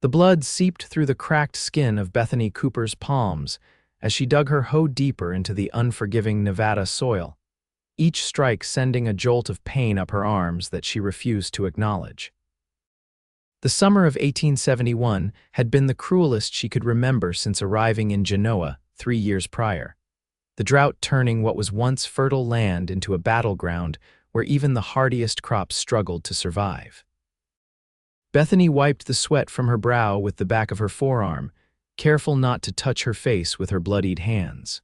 The blood seeped through the cracked skin of Bethany Cooper's palms as she dug her hoe deeper into the unforgiving Nevada soil, each strike sending a jolt of pain up her arms that she refused to acknowledge. The summer of 1871 had been the cruelest she could remember since arriving in Genoa 3 years prior, the drought turning what was once fertile land into a battleground where even the hardiest crops struggled to survive. Bethany wiped the sweat from her brow with the back of her forearm, careful not to touch her face with her bloodied hands.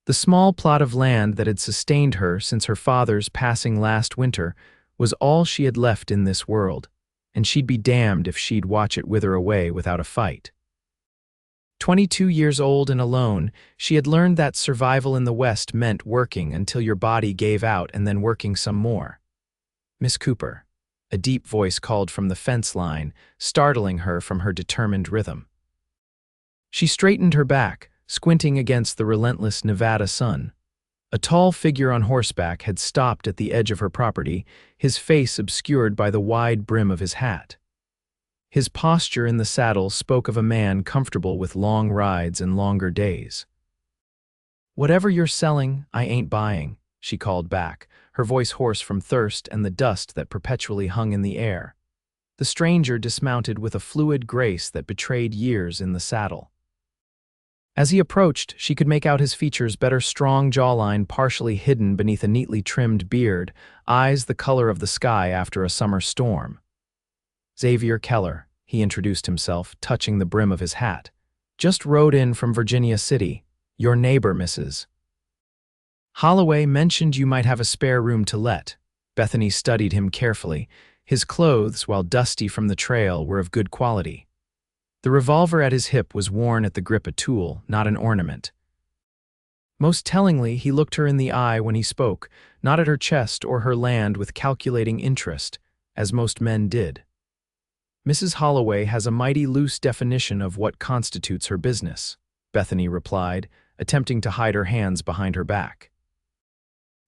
The small plot of land that had sustained her since her father's passing last winter was all she had left in this world, and she'd be damned if she'd watch it wither away without a fight. 22 years old and alone, she had learned that survival in the West meant working until your body gave out and then working some more. "Miss Cooper," a deep voice called from the fence line, startling her from her determined rhythm. She straightened her back, squinting against the relentless Nevada sun. A tall figure on horseback had stopped at the edge of her property, his face obscured by the wide brim of his hat. His posture in the saddle spoke of a man comfortable with long rides and longer days. "Whatever you're selling, I ain't buying," she called back, her voice hoarse from thirst and the dust that perpetually hung in the air. The stranger dismounted with a fluid grace that betrayed years in the saddle. As he approached, she could make out his features, better strong jawline partially hidden beneath a neatly trimmed beard, eyes the color of the sky after a summer storm. "Xavier Keller," he introduced himself, touching the brim of his hat. "Just rode in from Virginia City. Your neighbor, Mrs. Holloway mentioned you might have a spare room to let." Bethany studied him carefully. His clothes, while dusty from the trail, were of good quality. The revolver at his hip was worn at the grip a tool, not an ornament. Most tellingly, he looked her in the eye when he spoke, not at her chest or her land with calculating interest, as most men did. "Mrs. Holloway has a mighty loose definition of what constitutes her business," Bethany replied, attempting to hide her hands behind her back.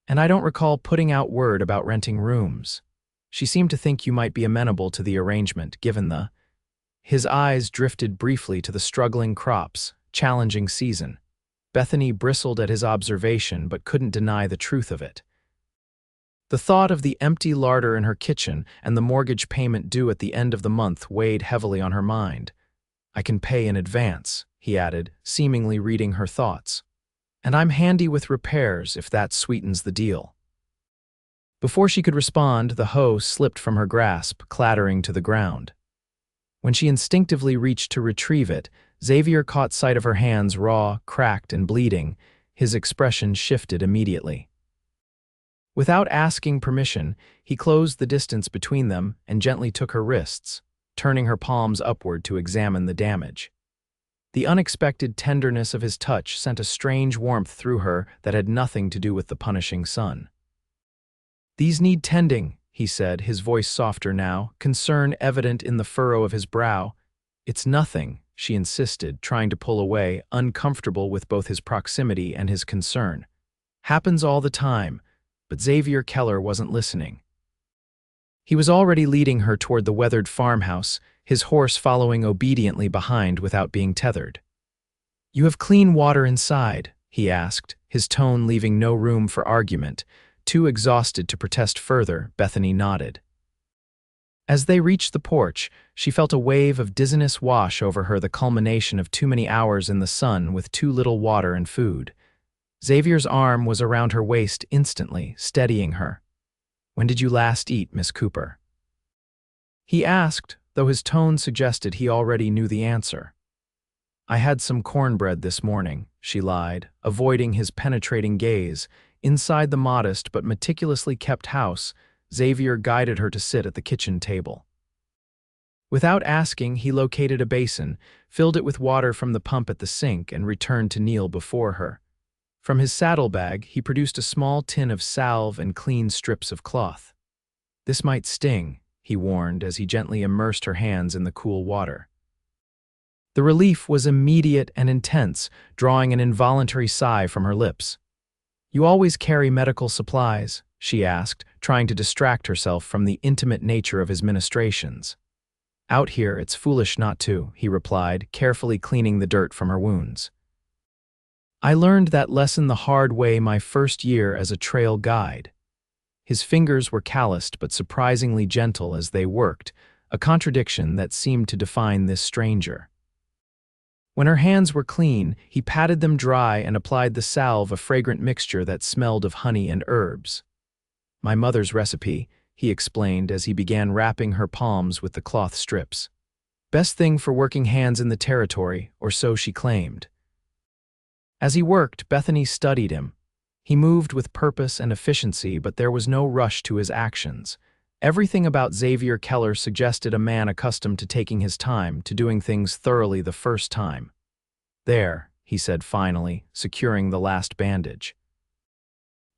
"And I don't recall putting out word about renting rooms. She seemed to think you might be amenable to the arrangement, given the—" His eyes drifted briefly to the struggling crops, challenging season. Bethany bristled at his observation but couldn't deny the truth of it. The thought of the empty larder in her kitchen and the mortgage payment due at the end of the month weighed heavily on her mind. "I can pay in advance," he added, seemingly reading her thoughts. "And I'm handy with repairs if that sweetens the deal." Before she could respond, the hoe slipped from her grasp, clattering to the ground. When she instinctively reached to retrieve it, Xavier caught sight of her hands raw, cracked, and bleeding. His expression shifted immediately. Without asking permission, he closed the distance between them and gently took her wrists, turning her palms upward to examine the damage. The unexpected tenderness of his touch sent a strange warmth through her that had nothing to do with the punishing sun. "These need tending," he said, his voice softer now, concern evident in the furrow of his brow. "It's nothing," she insisted, trying to pull away, uncomfortable with both his proximity and his concern. "Happens all the time." But Xavier Keller wasn't listening. He was already leading her toward the weathered farmhouse, his horse following obediently behind without being tethered. "You have clean water inside?" he asked, his tone leaving no room for argument. Too exhausted to protest further, Bethany nodded. As they reached the porch, she felt a wave of dizziness wash over her, the culmination of too many hours in the sun with too little water and food. Xavier's arm was around her waist instantly, steadying her. "When did you last eat, Miss Cooper?" he asked, though his tone suggested he already knew the answer. "I had some cornbread this morning," she lied, avoiding his penetrating gaze. Inside the modest but meticulously kept house, Xavier guided her to sit at the kitchen table. Without asking, he located a basin, filled it with water from the pump at the sink, and returned to kneel before her. From his saddlebag, he produced a small tin of salve and clean strips of cloth. "This might sting," he warned as he gently immersed her hands in the cool water. The relief was immediate and intense, drawing an involuntary sigh from her lips. "You always carry medical supplies?" she asked, trying to distract herself from the intimate nature of his ministrations. Out here, it's foolish not to, he replied, carefully cleaning the dirt from her wounds. I learned that lesson the hard way my first year as a trail guide. His fingers were calloused but surprisingly gentle as they worked, a contradiction that seemed to define this stranger. When her hands were clean, he patted them dry and applied the salve, a fragrant mixture that smelled of honey and herbs. My mother's recipe, he explained as he began wrapping her palms with the cloth strips. Best thing for working hands in the territory, or so she claimed. As he worked, Bethany studied him. He moved with purpose and efficiency, but there was no rush to his actions. Everything about Xavier Keller suggested a man accustomed to taking his time, to doing things thoroughly the first time. There, he said finally, securing the last bandage.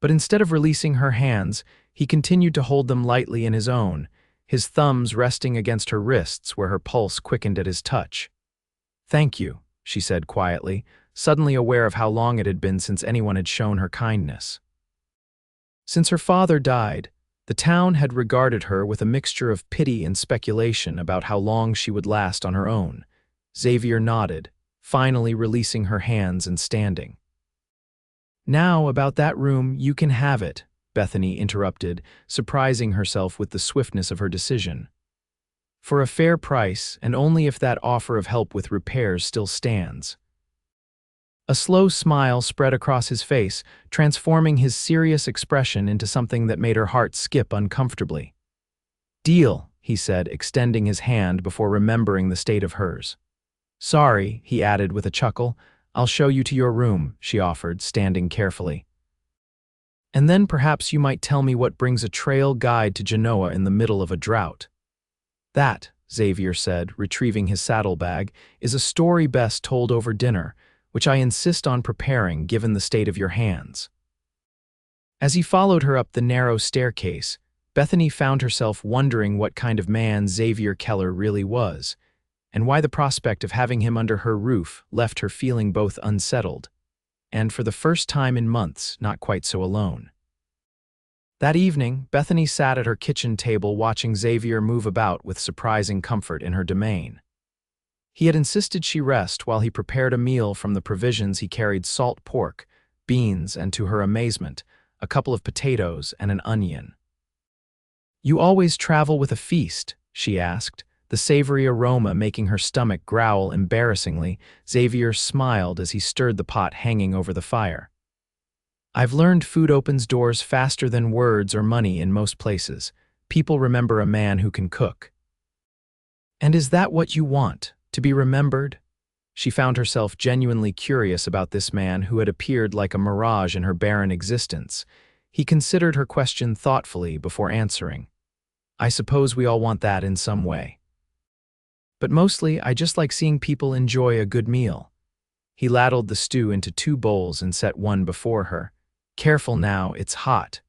But instead of releasing her hands, he continued to hold them lightly in his own, his thumbs resting against her wrists where her pulse quickened at his touch. "Thank you," she said quietly, suddenly aware of how long it had been since anyone had shown her kindness. Since her father died, the town had regarded her with a mixture of pity and speculation about how long she would last on her own. Xavier nodded, finally releasing her hands and standing. "Now, about that room, you can have it," Bethany interrupted, surprising herself with the swiftness of her decision. "For a fair price, and only if that offer of help with repairs still stands." A slow smile spread across his face, transforming his serious expression into something that made her heart skip uncomfortably. "Deal," he said, extending his hand before remembering the state of hers. "Sorry," he added with a chuckle. "I'll show you to your room," she offered, standing carefully. "And then perhaps you might tell me what brings a trail guide to Genoa in the middle of a drought." "That," Xavier said, retrieving his saddlebag, "is a story best told over dinner, which I insist on preparing given the state of your hands." As he followed her up the narrow staircase, Bethany found herself wondering what kind of man Xavier Keller really was, and why the prospect of having him under her roof left her feeling both unsettled, and for the first time in months, not quite so alone. That evening, Bethany sat at her kitchen table watching Xavier move about with surprising comfort in her domain. He had insisted she rest while he prepared a meal from the provisions he carried: salt pork, beans, and to her amazement, a couple of potatoes and an onion. "You always travel with a feast?" she asked, the savory aroma making her stomach growl embarrassingly. Xavier smiled as he stirred the pot hanging over the fire. "I've learned food opens doors faster than words or money in most places. People remember a man who can cook." "And is that what you want? To be remembered?" She found herself genuinely curious about this man who had appeared like a mirage in her barren existence. He considered her question thoughtfully before answering. "I suppose we all want that in some way. But mostly, I just like seeing people enjoy a good meal." He ladled the stew into 2 bowls and set one before her. "Careful now, it's hot."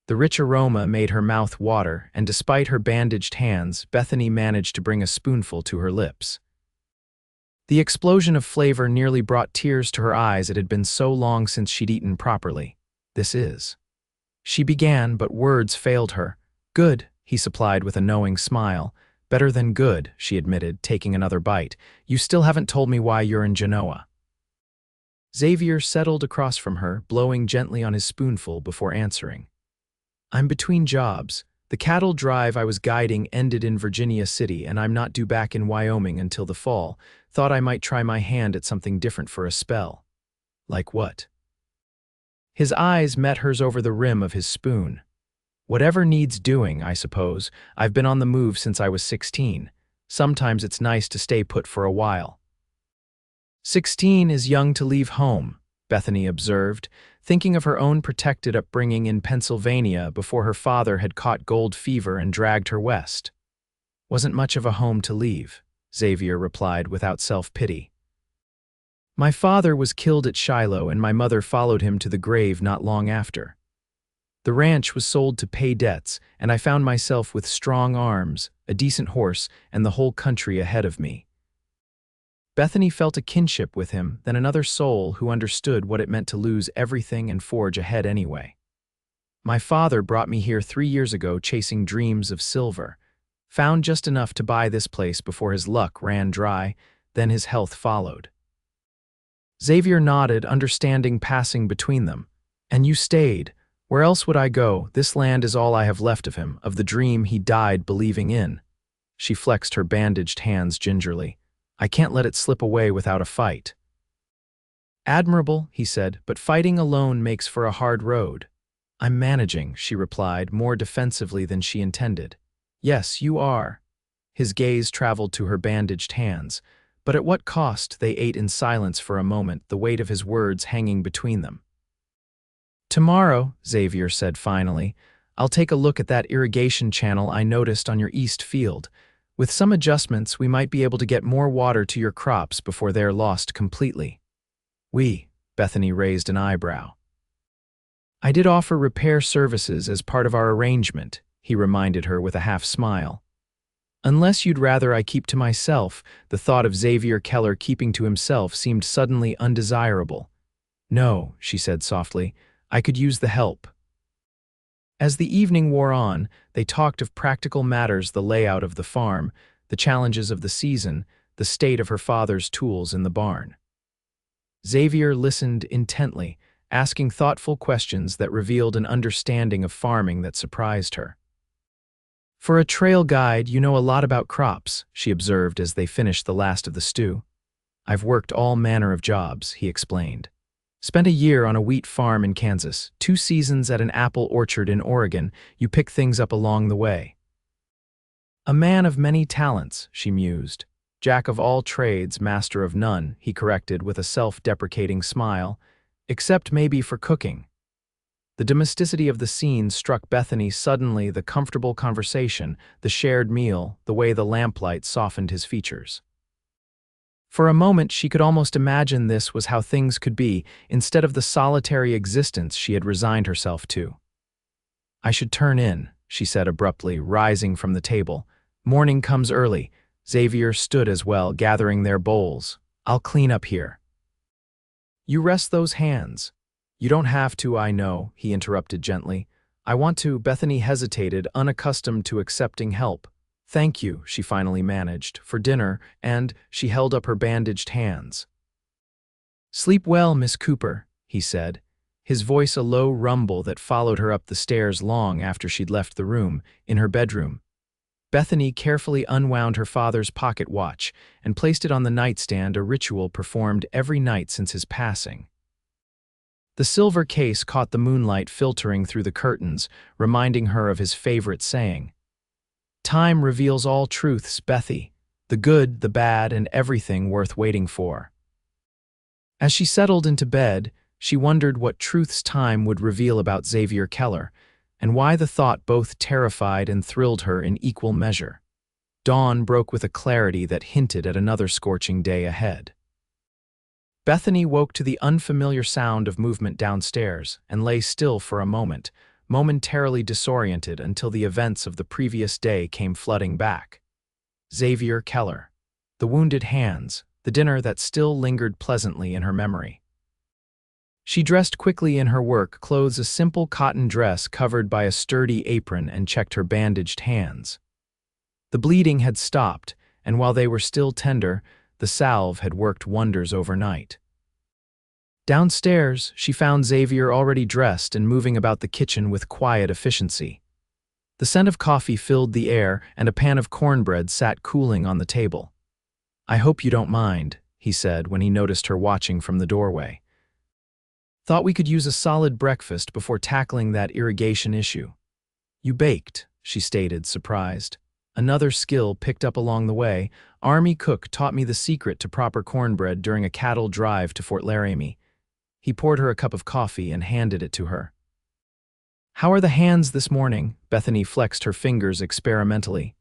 The rich aroma made her mouth water, and despite her bandaged hands, Bethany managed to bring a spoonful to her lips. The explosion of flavor nearly brought tears to her eyes. It had been so long since she'd eaten properly. "This is..." She began, but words failed her. "Good," he supplied with a knowing smile. "Better than good," she admitted, taking another bite. "You still haven't told me why you're in Genoa." Xavier settled across from her, blowing gently on his spoonful before answering. "I'm between jobs. The cattle drive I was guiding ended in Virginia City, and I'm not due back in Wyoming until the fall. Thought I might try my hand at something different for a spell." "Like what?" His eyes met hers over the rim of his spoon. "Whatever needs doing, I suppose. I've been on the move since I was 16. Sometimes it's nice to stay put for a while." 16 is young to leave home," Bethany observed, thinking of her own protected upbringing in Pennsylvania before her father had caught gold fever and dragged her west. "Wasn't much of a home to leave," Xavier replied without self-pity. "My father was killed at Shiloh, and my mother followed him to the grave not long after. The ranch was sold to pay debts, and I found myself with strong arms, a decent horse, and the whole country ahead of me." Bethany felt a kinship with him, then another soul who understood what it meant to lose everything and forge ahead anyway. "My father brought me here 3 years ago chasing dreams of silver. Found just enough to buy this place before his luck ran dry, then his health followed. Xavier nodded, understanding passing between them. And you stayed. Where else would I go? This land is all I have left of him, of the dream he died believing in. She flexed her bandaged hands gingerly. I can't let it slip away without a fight. Admirable, he said, but fighting alone makes for a hard road. I'm managing, she replied, more defensively than she intended. Yes, you are. His gaze traveled to her bandaged hands, but at what cost? They ate in silence for a moment, the weight of his words hanging between them. Tomorrow, Xavier said finally, I'll take a look at that irrigation channel I noticed on your east field. With some adjustments, we might be able to get more water to your crops before they're lost completely. Bethany raised an eyebrow. I did offer repair services as part of our arrangement, he reminded her with a half smile. Unless you'd rather I keep to myself, the thought of Xavier Keller keeping to himself seemed suddenly undesirable. No, she said softly, I could use the help. As the evening wore on, they talked of practical matters, the layout of the farm, the challenges of the season, the state of her father's tools in the barn. Xavier listened intently, asking thoughtful questions that revealed an understanding of farming that surprised her. For a trail guide, you know a lot about crops, she observed as they finished the last of the stew. I've worked all manner of jobs, he explained. Spent a year on a wheat farm in Kansas, 2 seasons at an apple orchard in Oregon. You pick things up along the way. A man of many talents, she mused. Jack of all trades, master of none, he corrected with a self-deprecating smile, except maybe for cooking. The domesticity of the scene struck Bethany suddenly, the comfortable conversation, the shared meal, the way the lamplight softened his features. For a moment she could almost imagine this was how things could be, instead of the solitary existence she had resigned herself to. I should turn in, she said abruptly, rising from the table. Morning comes early. Xavier stood as well, gathering their bowls. I'll clean up here. You rest those hands. You don't have to, I know, he interrupted gently. I want to. Bethany hesitated, unaccustomed to accepting help. Thank you, she finally managed, for dinner, and she held up her bandaged hands. Sleep well, Miss Cooper, he said, his voice a low rumble that followed her up the stairs long after she'd left the room, in her bedroom. Bethany carefully unwound her father's pocket watch and placed it on the nightstand, a ritual performed every night since his passing. The silver case caught the moonlight filtering through the curtains, reminding her of his favorite saying. Time reveals all truths, Bethy, the good, the bad, and everything worth waiting for. As she settled into bed, she wondered what truths time would reveal about Xavier Keller, and why the thought both terrified and thrilled her in equal measure. Dawn broke with a clarity that hinted at another scorching day ahead. Bethany woke to the unfamiliar sound of movement downstairs and lay still for a moment, momentarily disoriented until the events of the previous day came flooding back. Xavier Keller, the wounded hands, the dinner that still lingered pleasantly in her memory. She dressed quickly in her work clothes, a simple cotton dress covered by a sturdy apron, and checked her bandaged hands. The bleeding had stopped, and while they were still tender, the salve had worked wonders overnight. Downstairs, she found Xavier already dressed and moving about the kitchen with quiet efficiency. The scent of coffee filled the air, and a pan of cornbread sat cooling on the table. I hope you don't mind, he said when he noticed her watching from the doorway. Thought we could use a solid breakfast before tackling that irrigation issue. You baked, she stated, surprised. Another skill picked up along the way. Army cook taught me the secret to proper cornbread during a cattle drive to Fort Laramie. He poured her a cup of coffee and handed it to her. How are the hands this morning? Bethany flexed her fingers experimentally.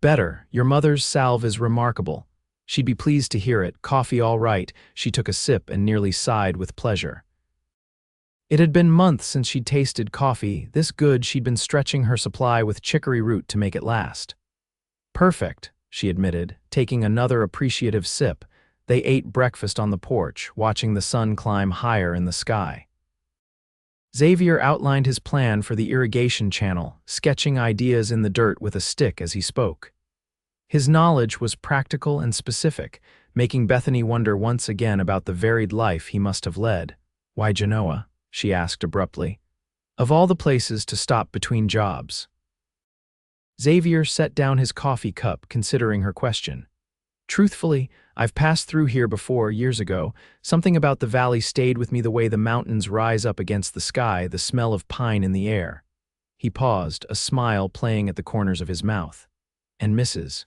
Better. Your mother's salve is remarkable. She'd be pleased to hear it. Coffee all right. She took a sip and nearly sighed with pleasure. It had been months since she'd tasted coffee. This good, she'd been stretching her supply with chicory root to make it last. Perfect, she admitted, taking another appreciative sip. They ate breakfast on the porch, watching the sun climb higher in the sky. Xavier outlined his plan for the irrigation channel, sketching ideas in the dirt with a stick as he spoke. His knowledge was practical and specific, making Bethany wonder once again about the varied life he must have led. "Why Genoa?" she asked abruptly. "Of all the places to stop between jobs." Xavier set down his coffee cup, considering her question. "Truthfully, I've passed through here before, years ago. Something about the valley stayed with me, the way the mountains rise up against the sky, the smell of pine in the air." He paused, a smile playing at the corners of his mouth. "And Mrs.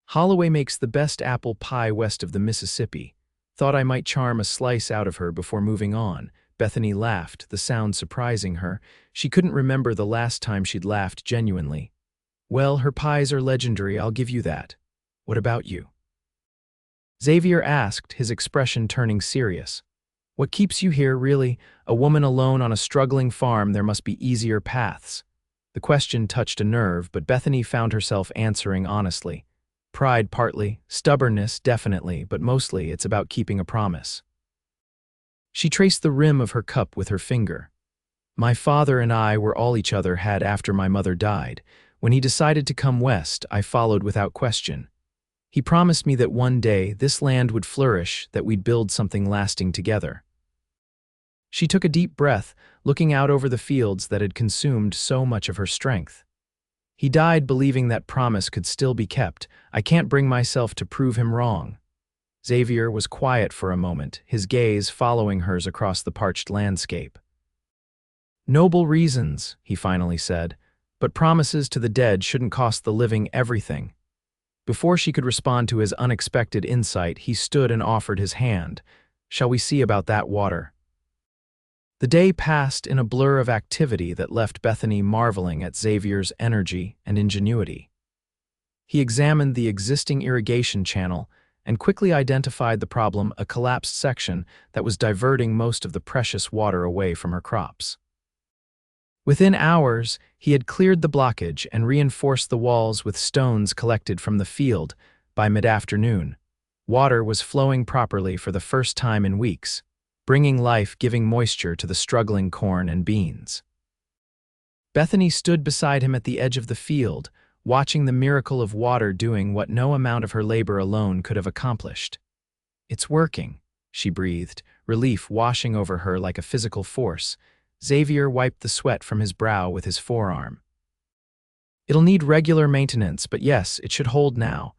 Holloway makes the best apple pie west of the Mississippi. Thought I might charm a slice out of her before moving on." Bethany laughed, the sound surprising her. She couldn't remember the last time she'd laughed genuinely. "Well, her pies are legendary, I'll give you that. What about you?" Xavier asked, his expression turning serious. "What keeps you here, really? A woman alone on a struggling farm, there must be easier paths." The question touched a nerve, but Bethany found herself answering honestly. "Pride partly, stubbornness definitely, but mostly it's about keeping a promise." She traced the rim of her cup with her finger. "My father and I were all each other had after my mother died. When he decided to come west, I followed without question. He promised me that one day this land would flourish, that we'd build something lasting together." She took a deep breath, looking out over the fields that had consumed so much of her strength. "He died believing that promise could still be kept. I can't bring myself to prove him wrong." Xavier was quiet for a moment, his gaze following hers across the parched landscape. "Noble reasons," he finally said, "but promises to the dead shouldn't cost the living everything." Before she could respond to his unexpected insight, he stood and offered his hand. "Shall we see about that water?" The day passed in a blur of activity that left Bethany marveling at Xavier's energy and ingenuity. He examined the existing irrigation channel and quickly identified the problem, a collapsed section that was diverting most of the precious water away from her crops. Within hours, he had cleared the blockage and reinforced the walls with stones collected from the field. By mid-afternoon, water was flowing properly for the first time in weeks, bringing life, giving moisture to the struggling corn and beans. Bethany stood beside him at the edge of the field, watching the miracle of water doing what no amount of her labor alone could have accomplished. "It's working," she breathed, relief washing over her like a physical force. Xavier wiped the sweat from his brow with his forearm. "It'll need regular maintenance, but yes, it should hold now."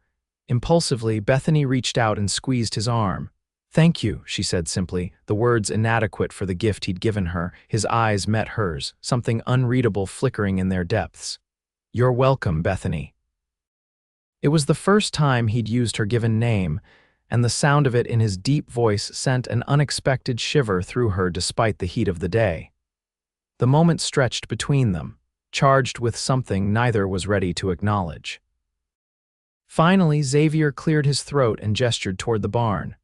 Impulsively, Bethany reached out and squeezed his arm. "Thank you," she said simply, the words inadequate for the gift he'd given her. His eyes met hers, something unreadable flickering in their depths. "You're welcome, Bethany." It was the first time he'd used her given name, and the sound of it in his deep voice sent an unexpected shiver through her despite the heat of the day. The moment stretched between them, charged with something neither was ready to acknowledge. Finally, Xavier cleared his throat and gestured toward the barn.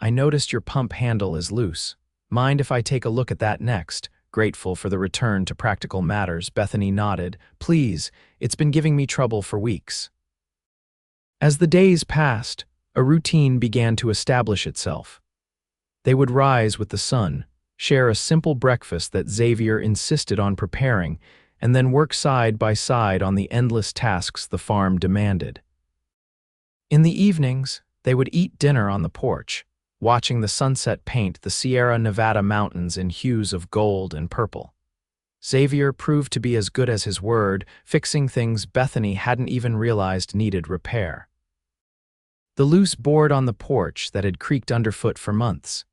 "I noticed your pump handle is loose. Mind if I take a look at that next?" Grateful for the return to practical matters, Bethany nodded. "Please, it's been giving me trouble for weeks." As the days passed, a routine began to establish itself. They would rise with the sun, share a simple breakfast that Xavier insisted on preparing, and then work side by side on the endless tasks the farm demanded. In the evenings, they would eat dinner on the porch, watching the sunset paint the Sierra Nevada mountains in hues of gold and purple. Xavier proved to be as good as his word, fixing things Bethany hadn't even realized needed repair. The loose board on the porch that had creaked underfoot for months,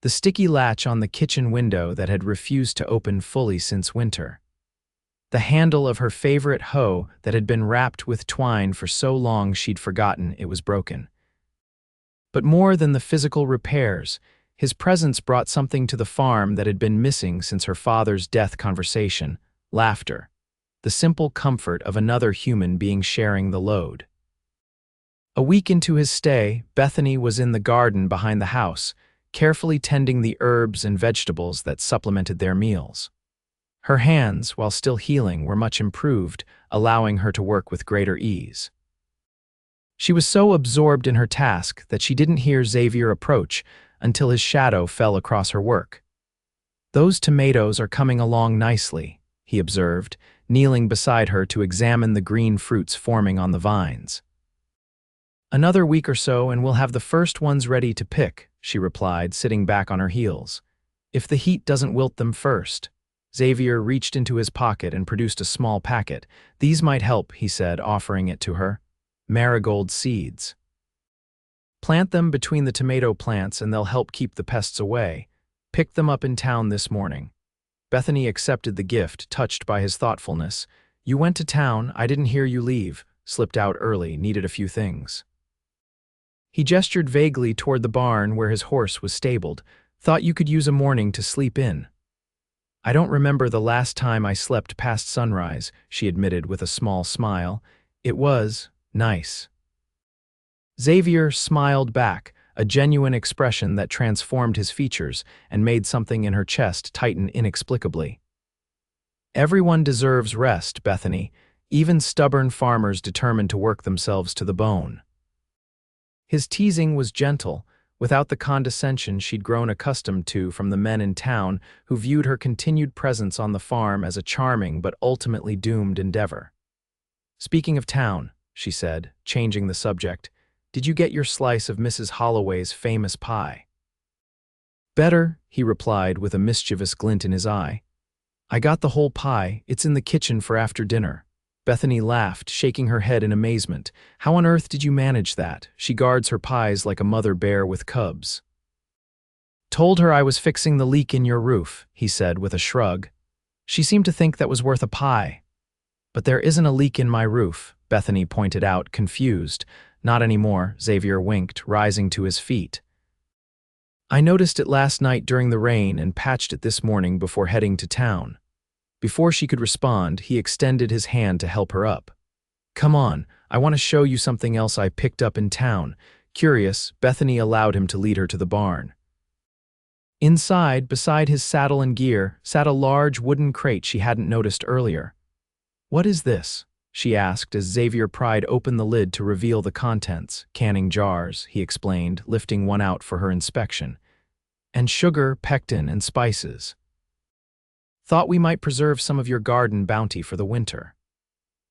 the sticky latch on the kitchen window that had refused to open fully since winter, the handle of her favorite hoe that had been wrapped with twine for so long she'd forgotten it was broken. But more than the physical repairs, his presence brought something to the farm that had been missing since her father's death conversation: laughter, the simple comfort of another human being sharing the load. A week into his stay, Bethany was in the garden behind the house, carefully tending the herbs and vegetables that supplemented their meals. Her hands, while still healing, were much improved, allowing her to work with greater ease. She was so absorbed in her task that she didn't hear Xavier approach until his shadow fell across her work. "Those tomatoes are coming along nicely," he observed, kneeling beside her to examine the green fruits forming on the vines. "Another week or so and we'll have the first ones ready to pick," she replied, sitting back on her heels. "If the heat doesn't wilt them first." Xavier reached into his pocket and produced a small packet. "These might help," he said, offering it to her. "Marigold seeds. Plant them between the tomato plants and they'll help keep the pests away. Picked them up in town this morning." Bethany accepted the gift, touched by his thoughtfulness. "You went to town, I didn't hear you leave. Slipped out early, needed a few things." He gestured vaguely toward the barn where his horse was stabled. "Thought you could use a morning to sleep in." "I don't remember the last time I slept past sunrise," she admitted with a small smile. "It was nice." Xavier smiled back, a genuine expression that transformed his features and made something in her chest tighten inexplicably. "Everyone deserves rest, Bethany, even stubborn farmers determined to work themselves to the bone." His teasing was gentle, without the condescension she'd grown accustomed to from the men in town who viewed her continued presence on the farm as a charming but ultimately doomed endeavor. "Speaking of town," she said, changing the subject, "did you get your slice of Mrs. Holloway's famous pie?" "Better," he replied with a mischievous glint in his eye. "I got the whole pie, it's in the kitchen for after dinner." Bethany laughed, shaking her head in amazement. "How on earth did you manage that? She guards her pies like a mother bear with cubs." "Told her I was fixing the leak in your roof," he said with a shrug. "She seemed to think that was worth a pie." "But there isn't a leak in my roof," Bethany pointed out, confused. "Not anymore," Xavier winked, rising to his feet. "I noticed it last night during the rain and patched it this morning before heading to town." Before she could respond, he extended his hand to help her up. "Come on, I want to show you something else I picked up in town." Curious, Bethany allowed him to lead her to the barn. Inside, beside his saddle and gear, sat a large wooden crate she hadn't noticed earlier. "What is this?" she asked as Xavier pried open the lid to reveal the contents. "Canning jars," he explained, lifting one out for her inspection. "And sugar, pectin, and spices. Thought we might preserve some of your garden bounty for the winter."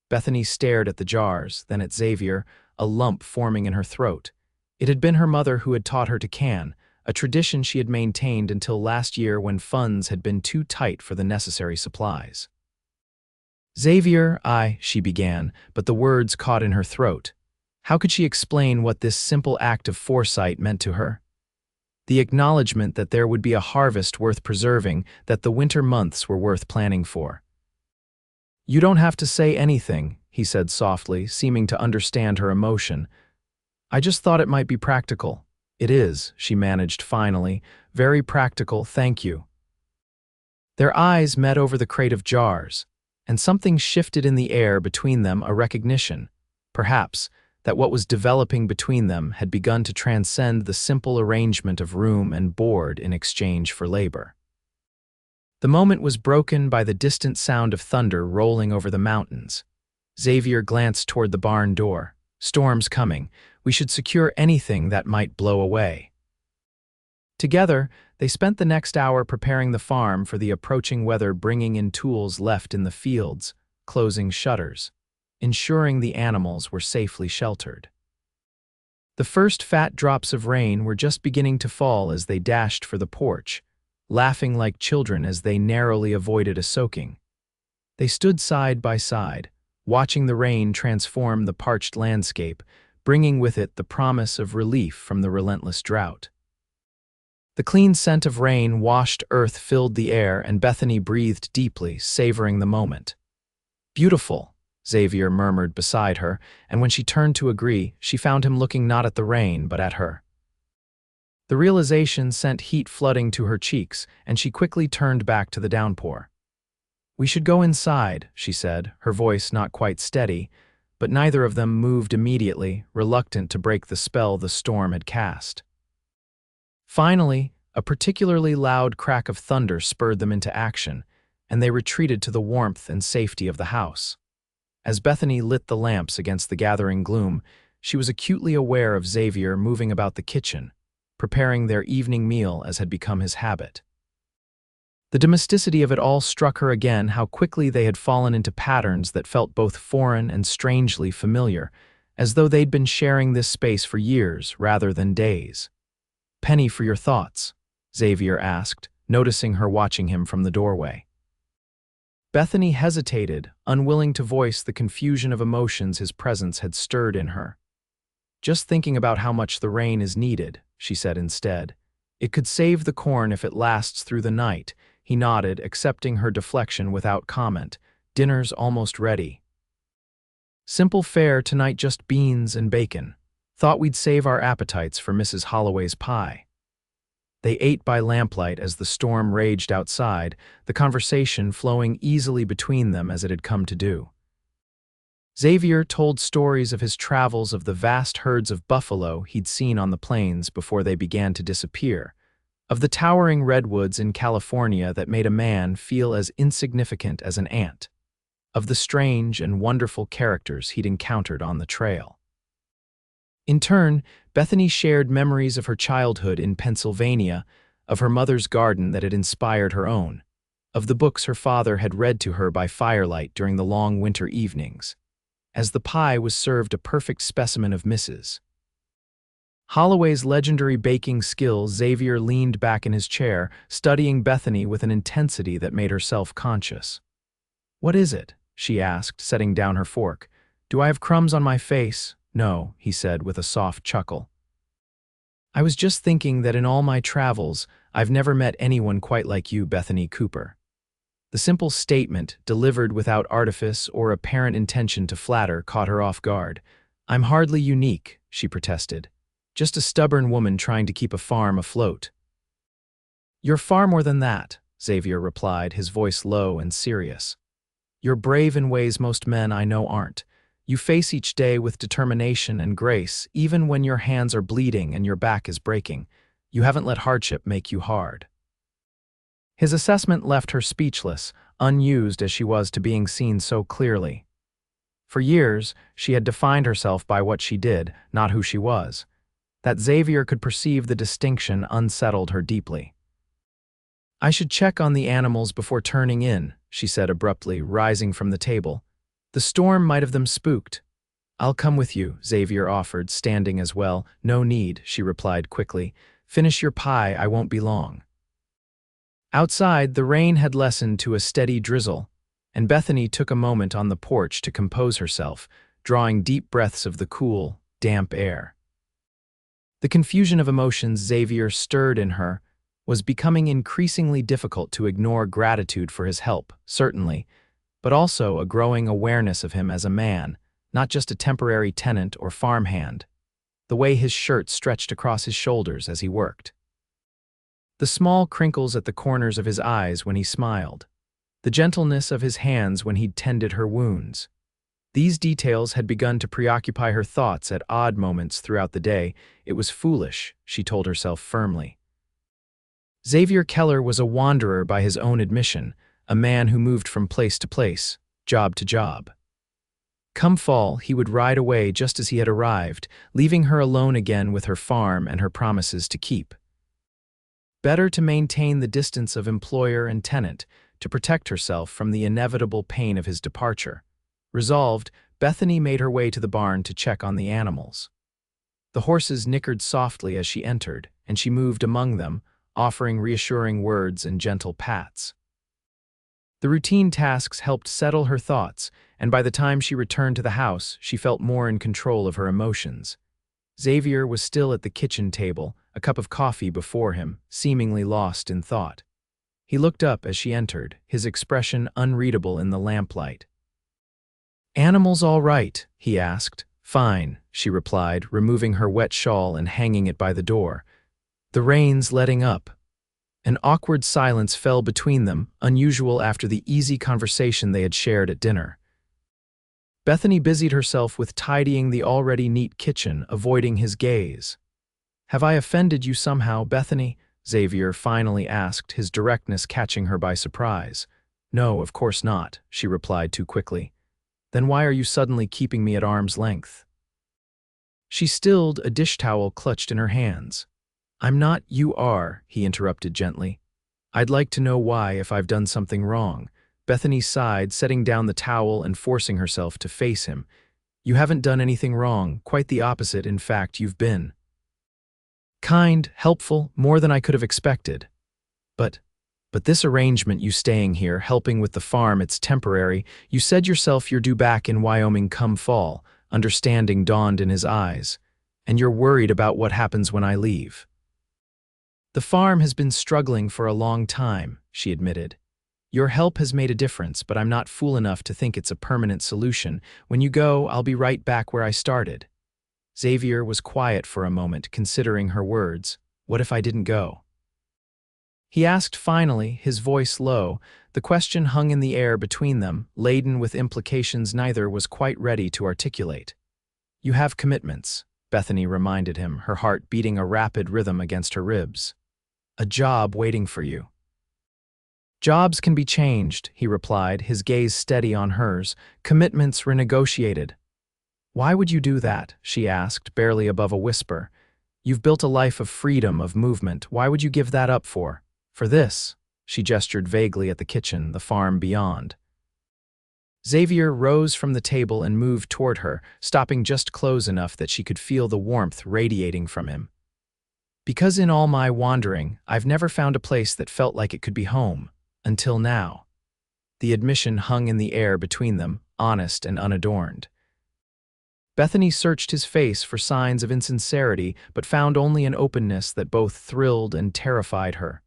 Bethany stared at the jars, then at Xavier, a lump forming in her throat. It had been her mother who had taught her to can, a tradition she had maintained until last year when funds had been too tight for the necessary supplies. "Xavier, she began, but the words caught in her throat. How could she explain what this simple act of foresight meant to her? The acknowledgement that there would be a harvest worth preserving, that the winter months were worth planning for. "You don't have to say anything," he said softly, seeming to understand her emotion. "I just thought it might be practical." "It is," she managed finally. "Very practical, thank you." Their eyes met over the crate of jars, and something shifted in the air between them, a recognition, perhaps, that what was developing between them had begun to transcend the simple arrangement of room and board in exchange for labor. The moment was broken by the distant sound of thunder rolling over the mountains. Xavier glanced toward the barn door. "Storm's coming. We should secure anything that might blow away." Together, they spent the next hour preparing the farm for the approaching weather, bringing in tools left in the fields, closing shutters, ensuring the animals were safely sheltered. The first fat drops of rain were just beginning to fall as they dashed for the porch, laughing like children as they narrowly avoided a soaking. They stood side by side, watching the rain transform the parched landscape, bringing with it the promise of relief from the relentless drought. The clean scent of rain-washed earth filled the air, and Bethany breathed deeply, savoring the moment. "Beautiful," Xavier murmured beside her, and when she turned to agree, she found him looking not at the rain, but at her. The realization sent heat flooding to her cheeks, and she quickly turned back to the downpour. "We should go inside," she said, her voice not quite steady, but neither of them moved immediately, reluctant to break the spell the storm had cast. Finally, a particularly loud crack of thunder spurred them into action, and they retreated to the warmth and safety of the house. As Bethany lit the lamps against the gathering gloom, she was acutely aware of Xavier moving about the kitchen, preparing their evening meal as had become his habit. The domesticity of it all struck her again, how quickly they had fallen into patterns that felt both foreign and strangely familiar, as though they'd been sharing this space for years rather than days. "Penny, for your thoughts," Xavier asked, noticing her watching him from the doorway. Bethany hesitated, unwilling to voice the confusion of emotions his presence had stirred in her. "Just thinking about how much the rain is needed," she said instead. "It could save the corn if it lasts through the night." He nodded, accepting her deflection without comment. "Dinner's almost ready." "Simple fare tonight, just beans and bacon. Thought we'd save our appetites for Mrs. Holloway's pie." They ate by lamplight as the storm raged outside, the conversation flowing easily between them as it had come to do. Xavier told stories of his travels, of the vast herds of buffalo he'd seen on the plains before they began to disappear, of the towering redwoods in California that made a man feel as insignificant as an ant, of the strange and wonderful characters he'd encountered on the trail. In turn, Bethany shared memories of her childhood in Pennsylvania, of her mother's garden that had inspired her own, of the books her father had read to her by firelight during the long winter evenings. As the pie was served, a perfect specimen of Mrs. Holloway's legendary baking skills, Xavier leaned back in his chair, studying Bethany with an intensity that made her self-conscious. "What is it?" she asked, setting down her fork. "Do I have crumbs on my face?" "No," he said with a soft chuckle. "I was just thinking that in all my travels, I've never met anyone quite like you, Bethany Cooper." The simple statement, delivered without artifice or apparent intention to flatter, caught her off guard. "I'm hardly unique," she protested. "Just a stubborn woman trying to keep a farm afloat." "You're far more than that," Xavier replied, his voice low and serious. "You're brave in ways most men I know aren't. You face each day with determination and grace, even when your hands are bleeding and your back is breaking. You haven't let hardship make you hard." His assessment left her speechless, unused as she was to being seen so clearly. For years, she had defined herself by what she did, not who she was. That Xavier could perceive the distinction unsettled her deeply. "I should check on the animals before turning in," she said abruptly, rising from the table. "The storm might have them spooked." "I'll come with you," Xavier offered, standing as well. "No need," she replied quickly. "Finish your pie, I won't be long." Outside, the rain had lessened to a steady drizzle, and Bethany took a moment on the porch to compose herself, drawing deep breaths of the cool, damp air. The confusion of emotions Xavier stirred in her was becoming increasingly difficult to ignore. Gratitude for his help, certainly, but also a growing awareness of him as a man, not just a temporary tenant or farmhand. The way his shirt stretched across his shoulders as he worked. The small crinkles at the corners of his eyes when he smiled. The gentleness of his hands when he'd tended her wounds. These details had begun to preoccupy her thoughts at odd moments throughout the day. It was foolish, she told herself firmly. Xavier Keller was a wanderer by his own admission, a man who moved from place to place, job to job. Come fall, he would ride away just as he had arrived, leaving her alone again with her farm and her promises to keep. Better to maintain the distance of employer and tenant, to protect herself from the inevitable pain of his departure. Resolved, Bethany made her way to the barn to check on the animals. The horses nickered softly as she entered, and she moved among them, offering reassuring words and gentle pats. The routine tasks helped settle her thoughts, and by the time she returned to the house, she felt more in control of her emotions. Xavier was still at the kitchen table, a cup of coffee before him, seemingly lost in thought. He looked up as she entered, his expression unreadable in the lamplight. "Animals all right?" he asked. "Fine," she replied, removing her wet shawl and hanging it by the door. "The rain's letting up." An awkward silence fell between them, unusual after the easy conversation they had shared at dinner. Bethany busied herself with tidying the already neat kitchen, avoiding his gaze. "Have I offended you somehow, Bethany?" Xavier finally asked, his directness catching her by surprise. "No, of course not," she replied too quickly. "Then why are you suddenly keeping me at arm's length?" She stilled, a dish towel clutched in her hands. "I'm not." "You are," he interrupted gently. I'd like to know why if I've done something wrong. Bethany sighed, setting down the towel and forcing herself to face him. You haven't done anything wrong, quite the opposite, in fact, you've been kind, helpful, more than I could have expected. But this arrangement, you staying here, helping with the farm, it's temporary. You said yourself you're due back in Wyoming come fall. Understanding dawned in his eyes. And you're worried about what happens when I leave. The farm has been struggling for a long time, she admitted. Your help has made a difference, but I'm not fool enough to think it's a permanent solution. When you go, I'll be right back where I started. Xavier was quiet for a moment, considering her words. What if I didn't go? He asked finally, his voice low. The question hung in the air between them, laden with implications neither was quite ready to articulate. You have commitments, Bethany reminded him, her heart beating a rapid rhythm against her ribs. A job waiting for you. Jobs can be changed, he replied, his gaze steady on hers. Commitments renegotiated. Why would you do that? She asked, barely above a whisper. You've built a life of freedom, of movement. Why would you give that up for? For this, she gestured vaguely at the kitchen, the farm beyond. Xavier rose from the table and moved toward her, stopping just close enough that she could feel the warmth radiating from him. Because in all my wandering, I've never found a place that felt like it could be home, until now. The admission hung in the air between them, honest and unadorned. Bethany searched his face for signs of insincerity, but found only an openness that both thrilled and terrified her.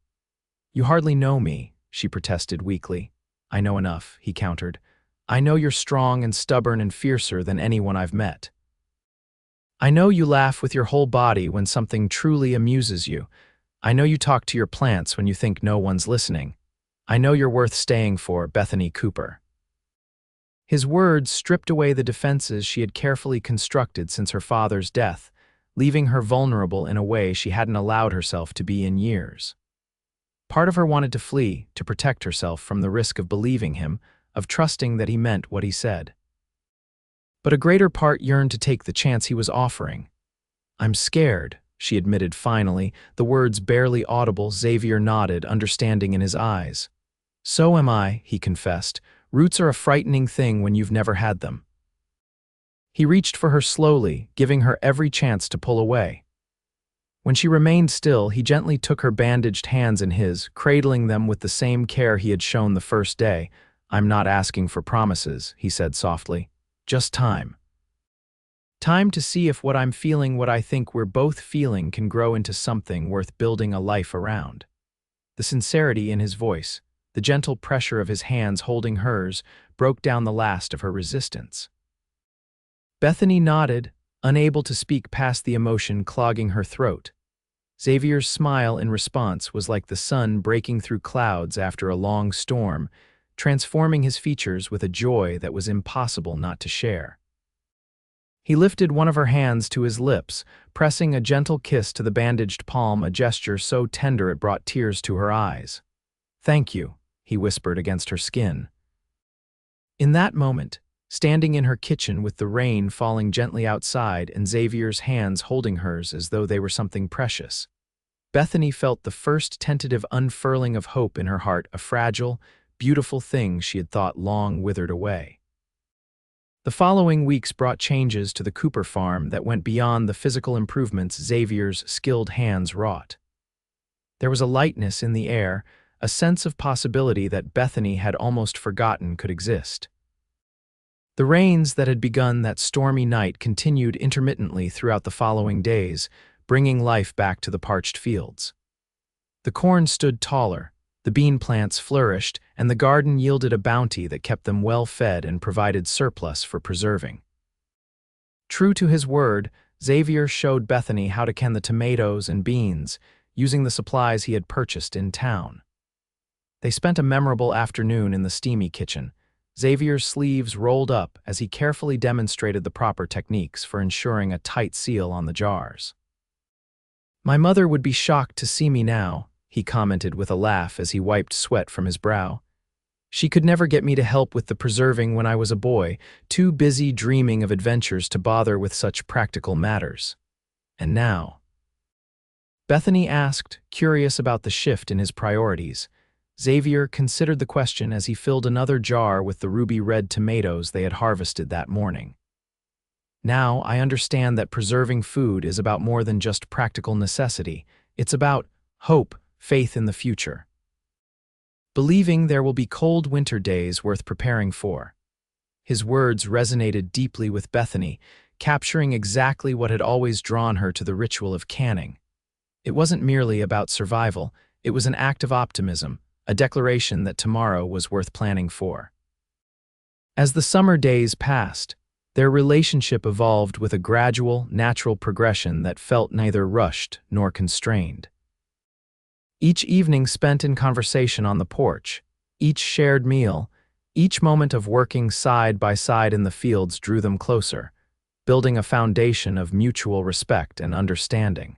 You hardly know me, she protested weakly. I know enough, he countered. I know you're strong and stubborn and fiercer than anyone I've met. I know you laugh with your whole body when something truly amuses you. I know you talk to your plants when you think no one's listening. I know you're worth staying for, Bethany Cooper. His words stripped away the defenses she had carefully constructed since her father's death, leaving her vulnerable in a way she hadn't allowed herself to be in years. Part of her wanted to flee, to protect herself from the risk of believing him, of trusting that he meant what he said. But a greater part yearned to take the chance he was offering. I'm scared, she admitted finally, the words barely audible. Xavier nodded, understanding in his eyes. So am I, he confessed. Roots are a frightening thing when you've never had them. He reached for her slowly, giving her every chance to pull away. When she remained still, he gently took her bandaged hands in his, cradling them with the same care he had shown the first day. I'm not asking for promises, he said softly. Just time. Time to see if what I'm feeling, what I think we're both feeling, can grow into something worth building a life around. The sincerity in his voice, the gentle pressure of his hands holding hers, broke down the last of her resistance. Bethany nodded, unable to speak past the emotion clogging her throat. Xavier's smile in response was like the sun breaking through clouds after a long storm, transforming his features with a joy that was impossible not to share. He lifted one of her hands to his lips, pressing a gentle kiss to the bandaged palm, a gesture so tender it brought tears to her eyes. Thank you, he whispered against her skin. In that moment, standing in her kitchen with the rain falling gently outside and Xavier's hands holding hers as though they were something precious, Bethany felt the first tentative unfurling of hope in her heart, a fragile, beautiful thing she had thought long withered away. The following weeks brought changes to the Cooper farm that went beyond the physical improvements Xavier's skilled hands wrought. There was a lightness in the air, a sense of possibility that Bethany had almost forgotten could exist. The rains that had begun that stormy night continued intermittently throughout the following days, bringing life back to the parched fields. The corn stood taller, the bean plants flourished, and the garden yielded a bounty that kept them well fed and provided surplus for preserving. True to his word, Xavier showed Bethany how to can the tomatoes and beans, using the supplies he had purchased in town. They spent a memorable afternoon in the steamy kitchen, Xavier's sleeves rolled up as he carefully demonstrated the proper techniques for ensuring a tight seal on the jars. My mother would be shocked to see me now, he commented with a laugh as he wiped sweat from his brow. She could never get me to help with the preserving when I was a boy, too busy dreaming of adventures to bother with such practical matters. And now, Bethany asked, curious about the shift in his priorities. Xavier considered the question as he filled another jar with the ruby-red tomatoes they had harvested that morning. Now, I understand that preserving food is about more than just practical necessity. It's about hope, faith in the future. Believing there will be cold winter days worth preparing for. His words resonated deeply with Bethany, capturing exactly what had always drawn her to the ritual of canning. It wasn't merely about survival, it was an act of optimism, a declaration that tomorrow was worth planning for. As the summer days passed, their relationship evolved with a gradual, natural progression that felt neither rushed nor constrained. Each evening spent in conversation on the porch, each shared meal, each moment of working side by side in the fields drew them closer, building a foundation of mutual respect and understanding.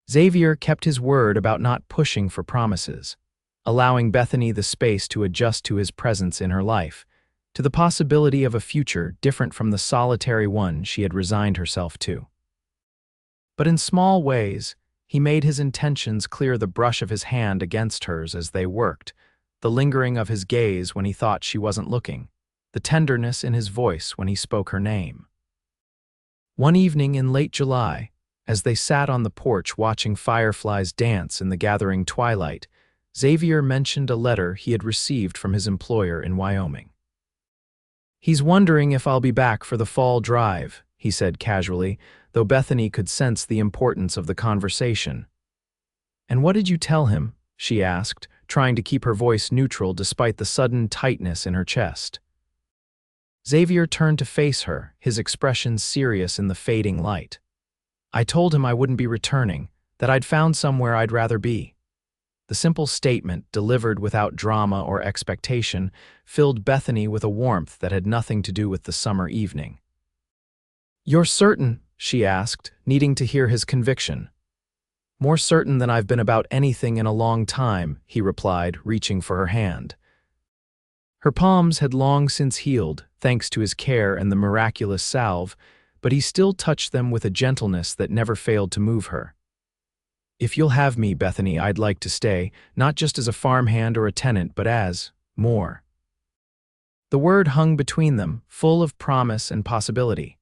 Xavier kept his word about not pushing for promises, allowing Bethany the space to adjust to his presence in her life, to the possibility of a future different from the solitary one she had resigned herself to. But in small ways, he made his intentions clear, the brush of his hand against hers as they worked, the lingering of his gaze when he thought she wasn't looking, the tenderness in his voice when he spoke her name. One evening in late July, as they sat on the porch watching fireflies dance in the gathering twilight, Xavier mentioned a letter he had received from his employer in Wyoming. "He's wondering if I'll be back for the fall drive," he said casually, though Bethany could sense the importance of the conversation. "And what did you tell him?" she asked, trying to keep her voice neutral despite the sudden tightness in her chest. Xavier turned to face her, his expression serious in the fading light. "I told him I wouldn't be returning, that I'd found somewhere I'd rather be." The simple statement, delivered without drama or expectation, filled Bethany with a warmth that had nothing to do with the summer evening. "You're certain?" she asked, needing to hear his conviction. "More certain than I've been about anything in a long time," he replied, reaching for her hand. Her palms had long since healed, thanks to his care and the miraculous salve, but he still touched them with a gentleness that never failed to move her. "If you'll have me, Bethany, I'd like to stay, not just as a farmhand or a tenant, but as more." The word hung between them, full of promise and possibility.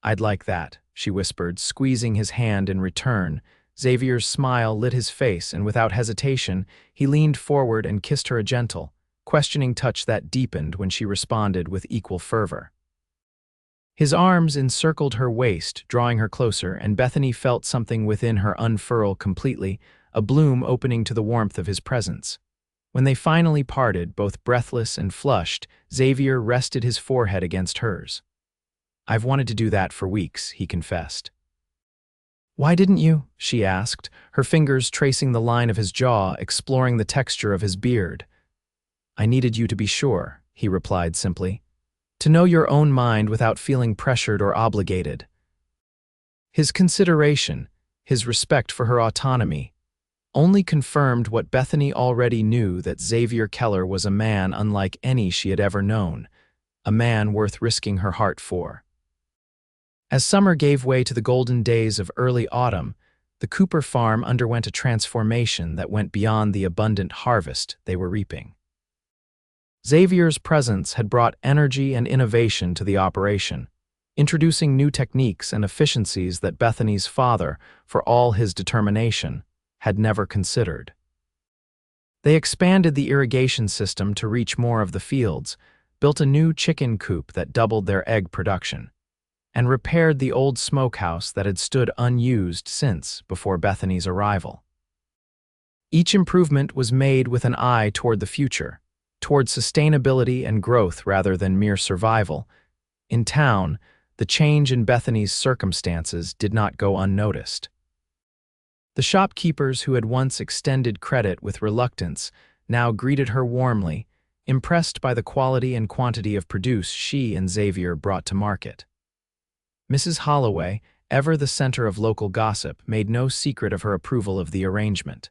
"I'd like that," she whispered, squeezing his hand in return. Xavier's smile lit his face, and without hesitation, he leaned forward and kissed her a gentle, questioning touch that deepened when she responded with equal fervor. His arms encircled her waist, drawing her closer, and Bethany felt something within her unfurl completely, a bloom opening to the warmth of his presence. When they finally parted, both breathless and flushed, Xavier rested his forehead against hers. "I've wanted to do that for weeks," he confessed. "Why didn't you?" she asked, her fingers tracing the line of his jaw, exploring the texture of his beard. "I needed you to be sure," he replied simply. "To know your own mind without feeling pressured or obligated." His consideration, his respect for her autonomy, only confirmed what Bethany already knew, that Xavier Keller was a man unlike any she had ever known, a man worth risking her heart for. As summer gave way to the golden days of early autumn, the Cooper farm underwent a transformation that went beyond the abundant harvest they were reaping. Xavier's presence had brought energy and innovation to the operation, introducing new techniques and efficiencies that Bethany's father, for all his determination, had never considered. They expanded the irrigation system to reach more of the fields, built a new chicken coop that doubled their egg production, and repaired the old smokehouse that had stood unused since before Bethany's arrival. Each improvement was made with an eye toward the future, toward sustainability and growth rather than mere survival. In town, the change in Bethany's circumstances did not go unnoticed. The shopkeepers who had once extended credit with reluctance now greeted her warmly, impressed by the quality and quantity of produce she and Xavier brought to market. Mrs. Holloway, ever the center of local gossip, made no secret of her approval of the arrangement.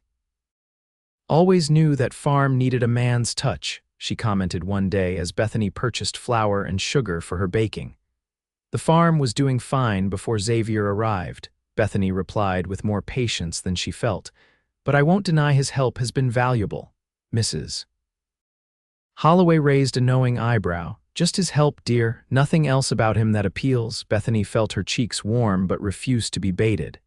"Always knew that farm needed a man's touch," she commented one day as Bethany purchased flour and sugar for her baking. The farm was doing fine before Xavier arrived, Bethany replied with more patience than she felt. "But I won't deny his help has been valuable, Mrs." Holloway raised a knowing eyebrow. "Just his help, dear. Nothing else about him that appeals." Bethany felt her cheeks warm but refused to be baited.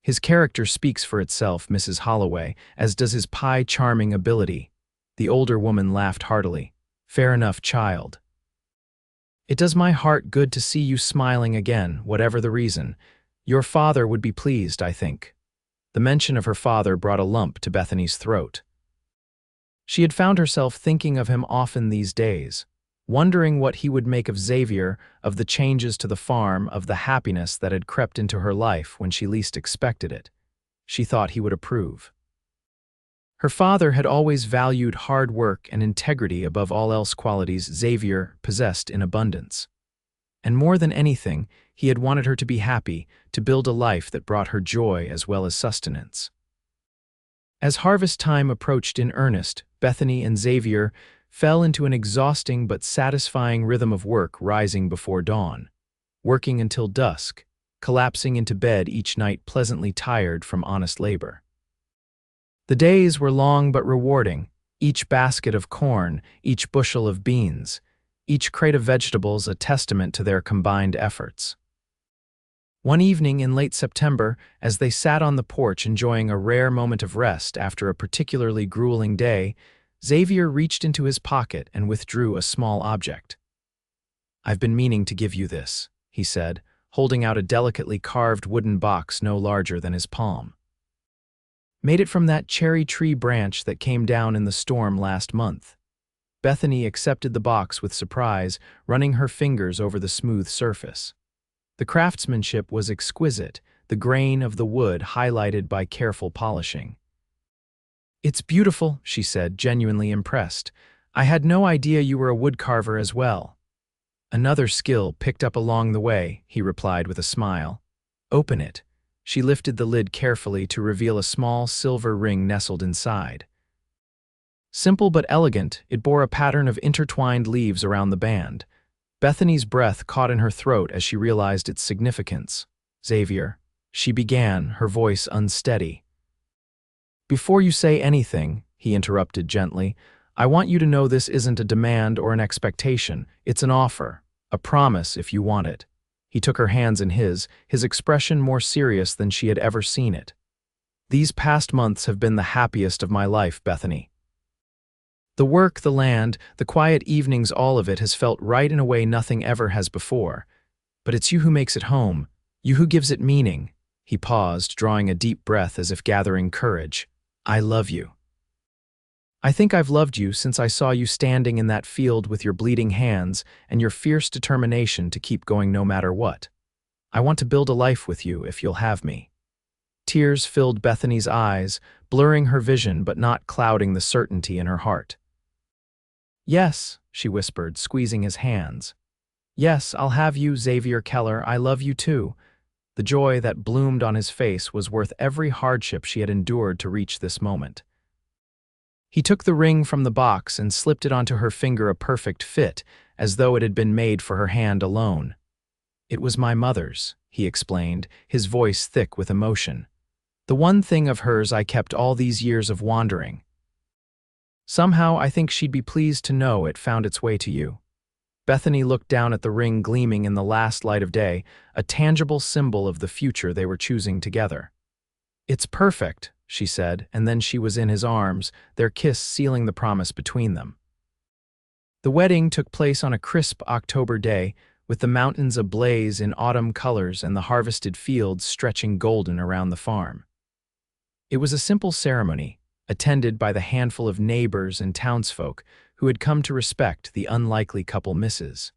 "His character speaks for itself, Mrs. Holloway, as does his pie-charming ability." The older woman laughed heartily. "Fair enough, child. It does my heart good to see you smiling again, whatever the reason. Your father would be pleased, I think." The mention of her father brought a lump to Bethany's throat. She had found herself thinking of him often these days, wondering what he would make of Xavier, of the changes to the farm, of the happiness that had crept into her life when she least expected it. She thought he would approve. Her father had always valued hard work and integrity above all else, qualities Xavier possessed in abundance. And more than anything, he had wanted her to be happy, to build a life that brought her joy as well as sustenance. As harvest time approached in earnest, Bethany and Xavier fell into an exhausting but satisfying rhythm of work, rising before dawn, working until dusk, collapsing into bed each night pleasantly tired from honest labor. The days were long but rewarding, each basket of corn, each bushel of beans, each crate of vegetables a testament to their combined efforts. One evening in late September, as they sat on the porch enjoying a rare moment of rest after a particularly grueling day, Xavier reached into his pocket and withdrew a small object. "I've been meaning to give you this," he said, holding out a delicately carved wooden box no larger than his palm. "Made it from that cherry tree branch that came down in the storm last month." Bethany accepted the box with surprise, running her fingers over the smooth surface. The craftsmanship was exquisite, the grain of the wood highlighted by careful polishing. "It's beautiful," she said, genuinely impressed. "I had no idea you were a woodcarver as well." "Another skill picked up along the way," he replied with a smile. "Open it." She lifted the lid carefully to reveal a small silver ring nestled inside. Simple but elegant, it bore a pattern of intertwined leaves around the band. Bethany's breath caught in her throat as she realized its significance. "Xavier," she began, her voice unsteady. "Before you say anything," he interrupted gently, "I want you to know this isn't a demand or an expectation. It's an offer, a promise if you want it." He took her hands in his expression more serious than she had ever seen it. "These past months have been the happiest of my life, Bethany. The work, the land, the quiet evenings, all of it has felt right in a way nothing ever has before. But it's you who makes it home, you who gives it meaning." He paused, drawing a deep breath as if gathering courage. "I love you. I think I've loved you since I saw you standing in that field with your bleeding hands and your fierce determination to keep going no matter what. I want to build a life with you if you'll have me." Tears filled Bethany's eyes, blurring her vision but not clouding the certainty in her heart. "Yes," she whispered, squeezing his hands. "Yes, I'll have you, Xavier Keller. I love you too." The joy that bloomed on his face was worth every hardship she had endured to reach this moment. He took the ring from the box and slipped it onto her finger, a perfect fit, as though it had been made for her hand alone. "It was my mother's," he explained, his voice thick with emotion. "The one thing of hers I kept all these years of wandering. Somehow I think she'd be pleased to know it found its way to you." Bethany looked down at the ring gleaming in the last light of day, a tangible symbol of the future they were choosing together. "It's perfect," she said, and then she was in his arms, their kiss sealing the promise between them. The wedding took place on a crisp October day, with the mountains ablaze in autumn colors and the harvested fields stretching golden around the farm. It was a simple ceremony, attended by the handful of neighbors and townsfolk who had come to respect the unlikely couple, Mrs.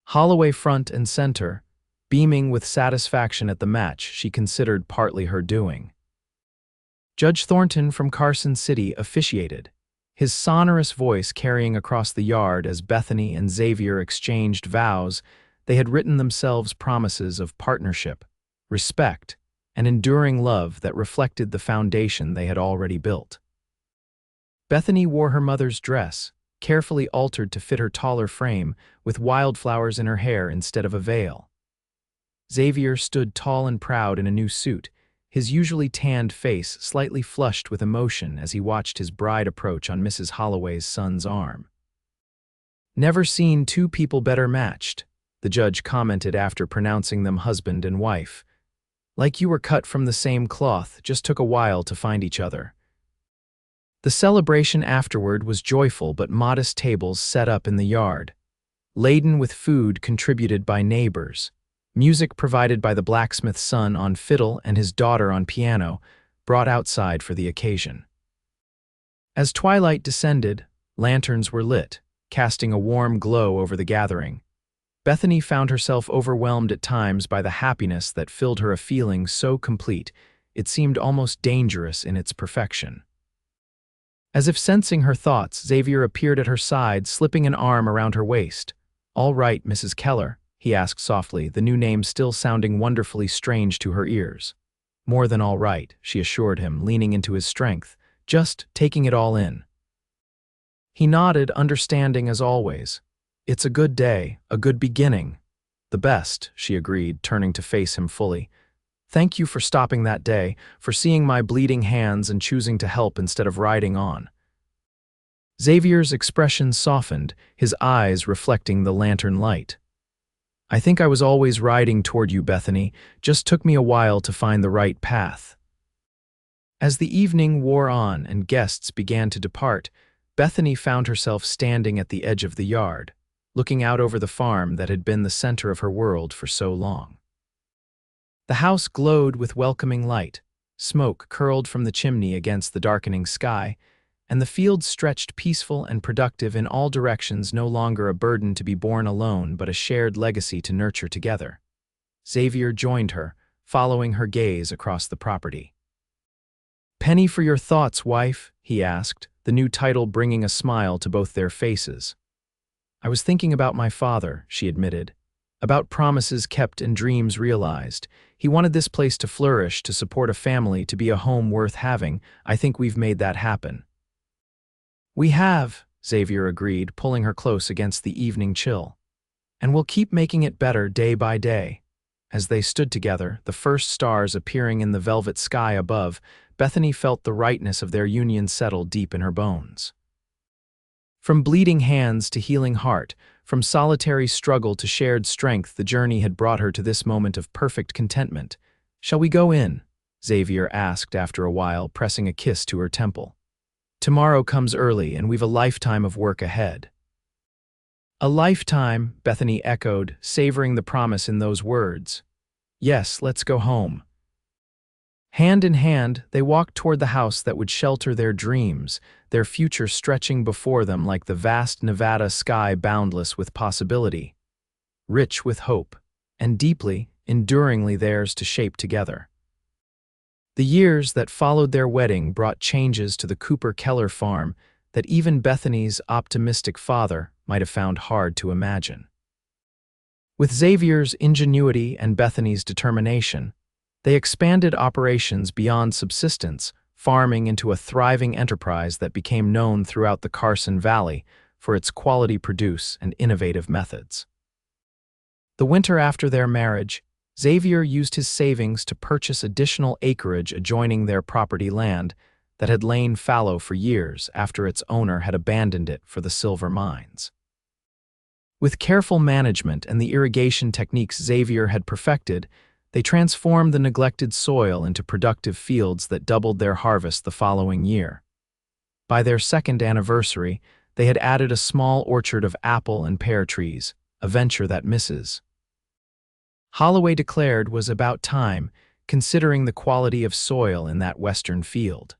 Holloway front and center, beaming with satisfaction at the match she considered partly her doing. Judge Thornton from Carson City officiated, his sonorous voice carrying across the yard as Bethany and Xavier exchanged vows they had written themselves, promises of partnership, respect, and enduring love that reflected the foundation they had already built. Bethany wore her mother's dress, carefully altered to fit her taller frame, with wildflowers in her hair instead of a veil. Xavier stood tall and proud in a new suit, his usually tanned face slightly flushed with emotion as he watched his bride approach on Mrs. Holloway's son's arm. "Never seen two people better matched," the judge commented after pronouncing them husband and wife. "Like you were cut from the same cloth, just took a while to find each other." The celebration afterward was joyful but modest tables set up in the yard, laden with food contributed by neighbors. Music provided by the blacksmith's son on fiddle and his daughter on piano, brought outside for the occasion. As twilight descended, lanterns were lit, casting a warm glow over the gathering. Bethany found herself overwhelmed at times by the happiness that filled her, a feeling so complete it seemed almost dangerous in its perfection. As if sensing her thoughts, Xavier appeared at her side, slipping an arm around her waist. "All right, Mrs. Keller," he asked softly, the new name still sounding wonderfully strange to her ears. "More than all right," she assured him, leaning into his strength, "just taking it all in." He nodded, understanding as always. "It's a good day, a good beginning." "The best," she agreed, turning to face him fully. "Thank you for stopping that day, for seeing my bleeding hands and choosing to help instead of riding on." Xavier's expression softened, his eyes reflecting the lantern light. "I think I was always riding toward you, Bethany, just took me a while to find the right path." As the evening wore on and guests began to depart, Bethany found herself standing at the edge of the yard, looking out over the farm that had been the center of her world for so long. The house glowed with welcoming light, smoke curled from the chimney against the darkening sky, and the fields stretched peaceful and productive in all directions, no longer a burden to be borne alone but a shared legacy to nurture together. Xavier joined her, following her gaze across the property. "Penny for your thoughts, wife," he asked, the new title bringing a smile to both their faces. "I was thinking about my father," she admitted, "about promises kept and dreams realized. He wanted this place to flourish, to support a family, to be a home worth having. I think we've made that happen." "We have," Xavier agreed, pulling her close against the evening chill. "And we'll keep making it better day by day." As they stood together, the first stars appearing in the velvet sky above, Bethany felt the rightness of their union settle deep in her bones. From bleeding hands to healing heart, from solitary struggle to shared strength, the journey had brought her to this moment of perfect contentment. "Shall we go in?" Xavier asked after a while, pressing a kiss to her temple. "Tomorrow comes early, and we've a lifetime of work ahead." "A lifetime," Bethany echoed, savoring the promise in those words. "Yes, let's go home." Hand in hand, they walked toward the house that would shelter their dreams, their future stretching before them like the vast Nevada sky, boundless with possibility, rich with hope, and deeply, enduringly theirs to shape together. The years that followed their wedding brought changes to the Cooper Keller farm that even Bethany's optimistic father might have found hard to imagine. With Xavier's ingenuity and Bethany's determination, they expanded operations beyond subsistence, farming into a thriving enterprise that became known throughout the Carson Valley for its quality produce and innovative methods. The winter after their marriage, Xavier used his savings to purchase additional acreage adjoining their property land that had lain fallow for years after its owner had abandoned it for the silver mines. With careful management and the irrigation techniques Xavier had perfected, they transformed the neglected soil into productive fields that doubled their harvest the following year. By their second anniversary, they had added a small orchard of apple and pear trees, a venture that Mrs. Holloway declared was about time, considering the quality of soil in that western field.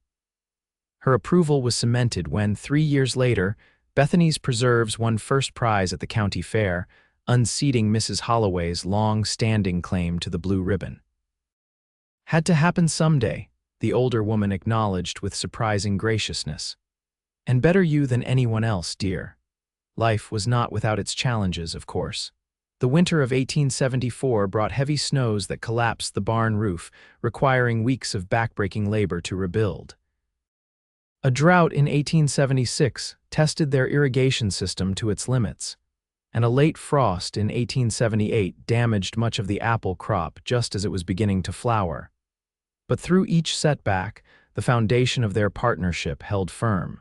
Her approval was cemented when, 3 years later, Bethany's Preserves won first prize at the county fair, unseating Mrs. Holloway's long-standing claim to the blue ribbon. "Had to happen someday," the older woman acknowledged with surprising graciousness. "And better you than anyone else, dear." Life was not without its challenges, of course. The winter of 1874 brought heavy snows that collapsed the barn roof, requiring weeks of backbreaking labor to rebuild. A drought in 1876 tested their irrigation system to its limits. and a late frost in 1878 damaged much of the apple crop just as it was beginning to flower. But through each setback, the foundation of their partnership held firm.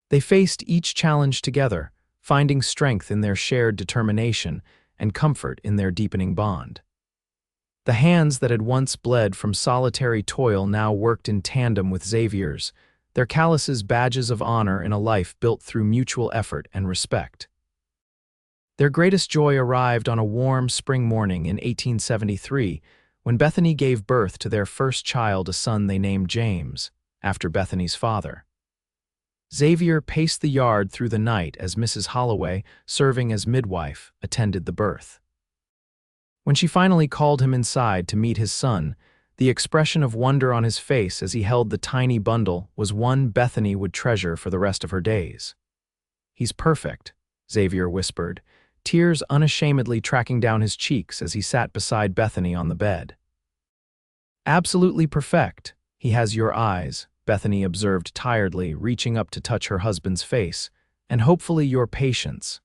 They faced each challenge together, finding strength in their shared determination and comfort in their deepening bond. The hands that had once bled from solitary toil now worked in tandem with Xavier's, their calluses badges of honor in a life built through mutual effort and respect. Their greatest joy arrived on a warm spring morning in 1873, when Bethany gave birth to their first child, a son they named James, after Bethany's father. Xavier paced the yard through the night as Mrs. Holloway, serving as midwife, attended the birth. When she finally called him inside to meet his son, the expression of wonder on his face as he held the tiny bundle was one Bethany would treasure for the rest of her days. "He's perfect," Xavier whispered, tears unashamedly tracking down his cheeks as he sat beside Bethany on the bed. "Absolutely perfect. He has your eyes," Bethany observed tiredly, reaching up to touch her husband's face, "and hopefully your patience."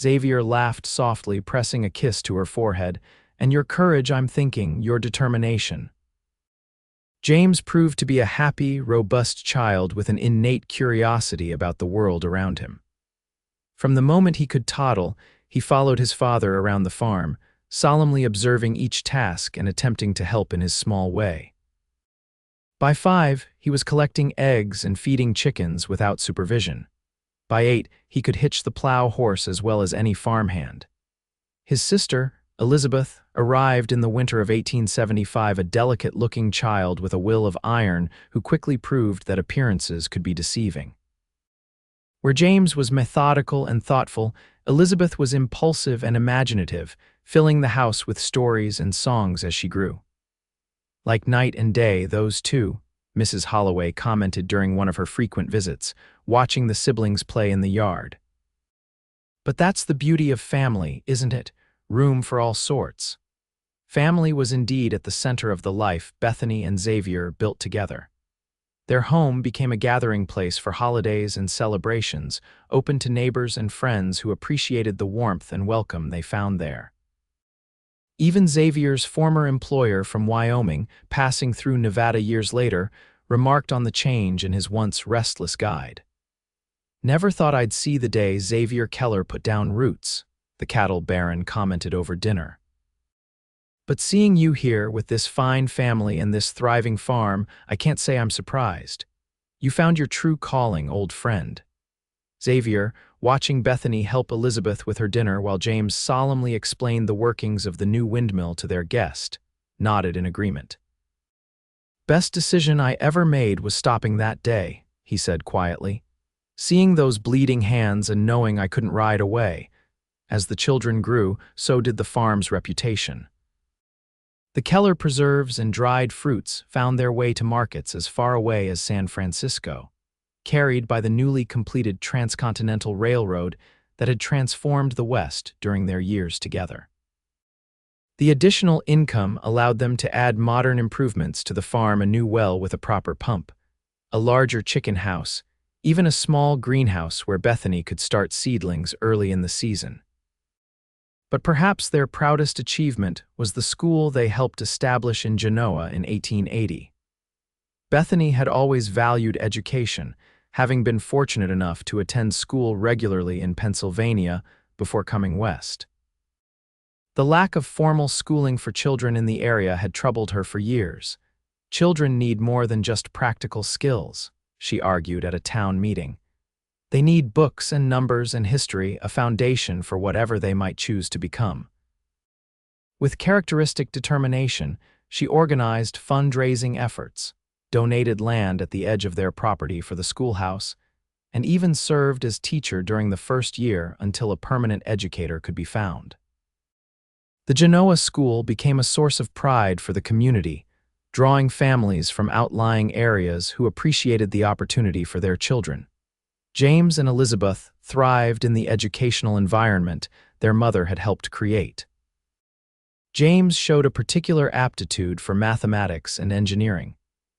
Xavier laughed softly, pressing a kiss to her forehead. "And your courage, I'm thinking, your determination." James proved to be a happy, robust child with an innate curiosity about the world around him. From the moment he could toddle, he followed his father around the farm, solemnly observing each task and attempting to help in his small way. By 5, he was collecting eggs and feeding chickens without supervision. By 8, he could hitch the plow horse as well as any farmhand. His sister, Elizabeth, arrived in the winter of 1875, a delicate-looking child with a will of iron who quickly proved that appearances could be deceiving. Where James was methodical and thoughtful, Elizabeth was impulsive and imaginative, filling the house with stories and songs as she grew. "Like night and day, those two," Mrs. Holloway commented during one of her frequent visits, watching the siblings play in the yard. "But that's the beauty of family, isn't it? Room for all sorts." Family was indeed at the center of the life Bethany and Xavier built together. Their home became a gathering place for holidays and celebrations, open to neighbors and friends who appreciated the warmth and welcome they found there. Even Xavier's former employer from Wyoming, passing through Nevada years later, remarked on the change in his once restless guide. "Never thought I'd see the day Xavier Keller put down roots," the cattle baron commented over dinner. "But seeing you here with this fine family and this thriving farm, I can't say I'm surprised. You found your true calling, old friend." Xavier, watching Bethany help Elizabeth with her dinner while James solemnly explained the workings of the new windmill to their guest, nodded in agreement. "Best decision I ever made was stopping that day," he said quietly. "Seeing those bleeding hands and knowing I couldn't ride away. As the children grew, so did the farm's reputation." The Keller preserves and dried fruits found their way to markets as far away as San Francisco, carried by the newly completed transcontinental railroad that had transformed the West during their years together. The additional income allowed them to add modern improvements to the farm: a new well with a proper pump, a larger chicken house, even a small greenhouse where Bethany could start seedlings early in the season. But perhaps their proudest achievement was the school they helped establish in Genoa in 1880. Bethany had always valued education, having been fortunate enough to attend school regularly in Pennsylvania before coming west. The lack of formal schooling for children in the area had troubled her for years. "Children need more than just practical skills," she argued at a town meeting. "They need books and numbers and history, a foundation for whatever they might choose to become." With characteristic determination, she organized fundraising efforts, donated land at the edge of their property for the schoolhouse, and even served as teacher during the first year until a permanent educator could be found. The Genoa school became a source of pride for the community, drawing families from outlying areas who appreciated the opportunity for their children. James and Elizabeth thrived in the educational environment their mother had helped create. James showed a particular aptitude for mathematics and engineering,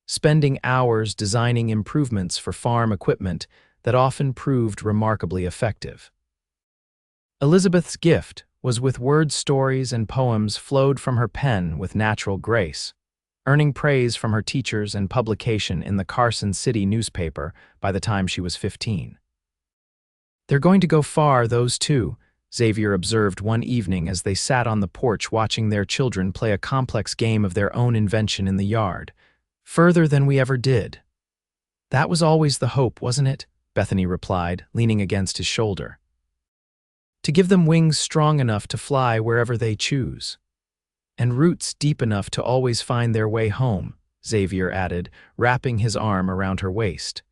spending hours designing improvements for farm equipment that often proved remarkably effective. Elizabeth's gift was with words, stories, and poems flowed from her pen with natural grace, earning praise from her teachers and publication in the Carson City newspaper by the time she was 15. "They're going to go far, those two," Xavier observed one evening as they sat on the porch watching their children play a complex game of their own invention in the yard. "Further than we ever did." "That was always the hope, wasn't it?" Bethany replied, leaning against his shoulder. "To give them wings strong enough to fly wherever they choose. And roots deep enough to always find their way home," Xavier added, wrapping his arm around her waist.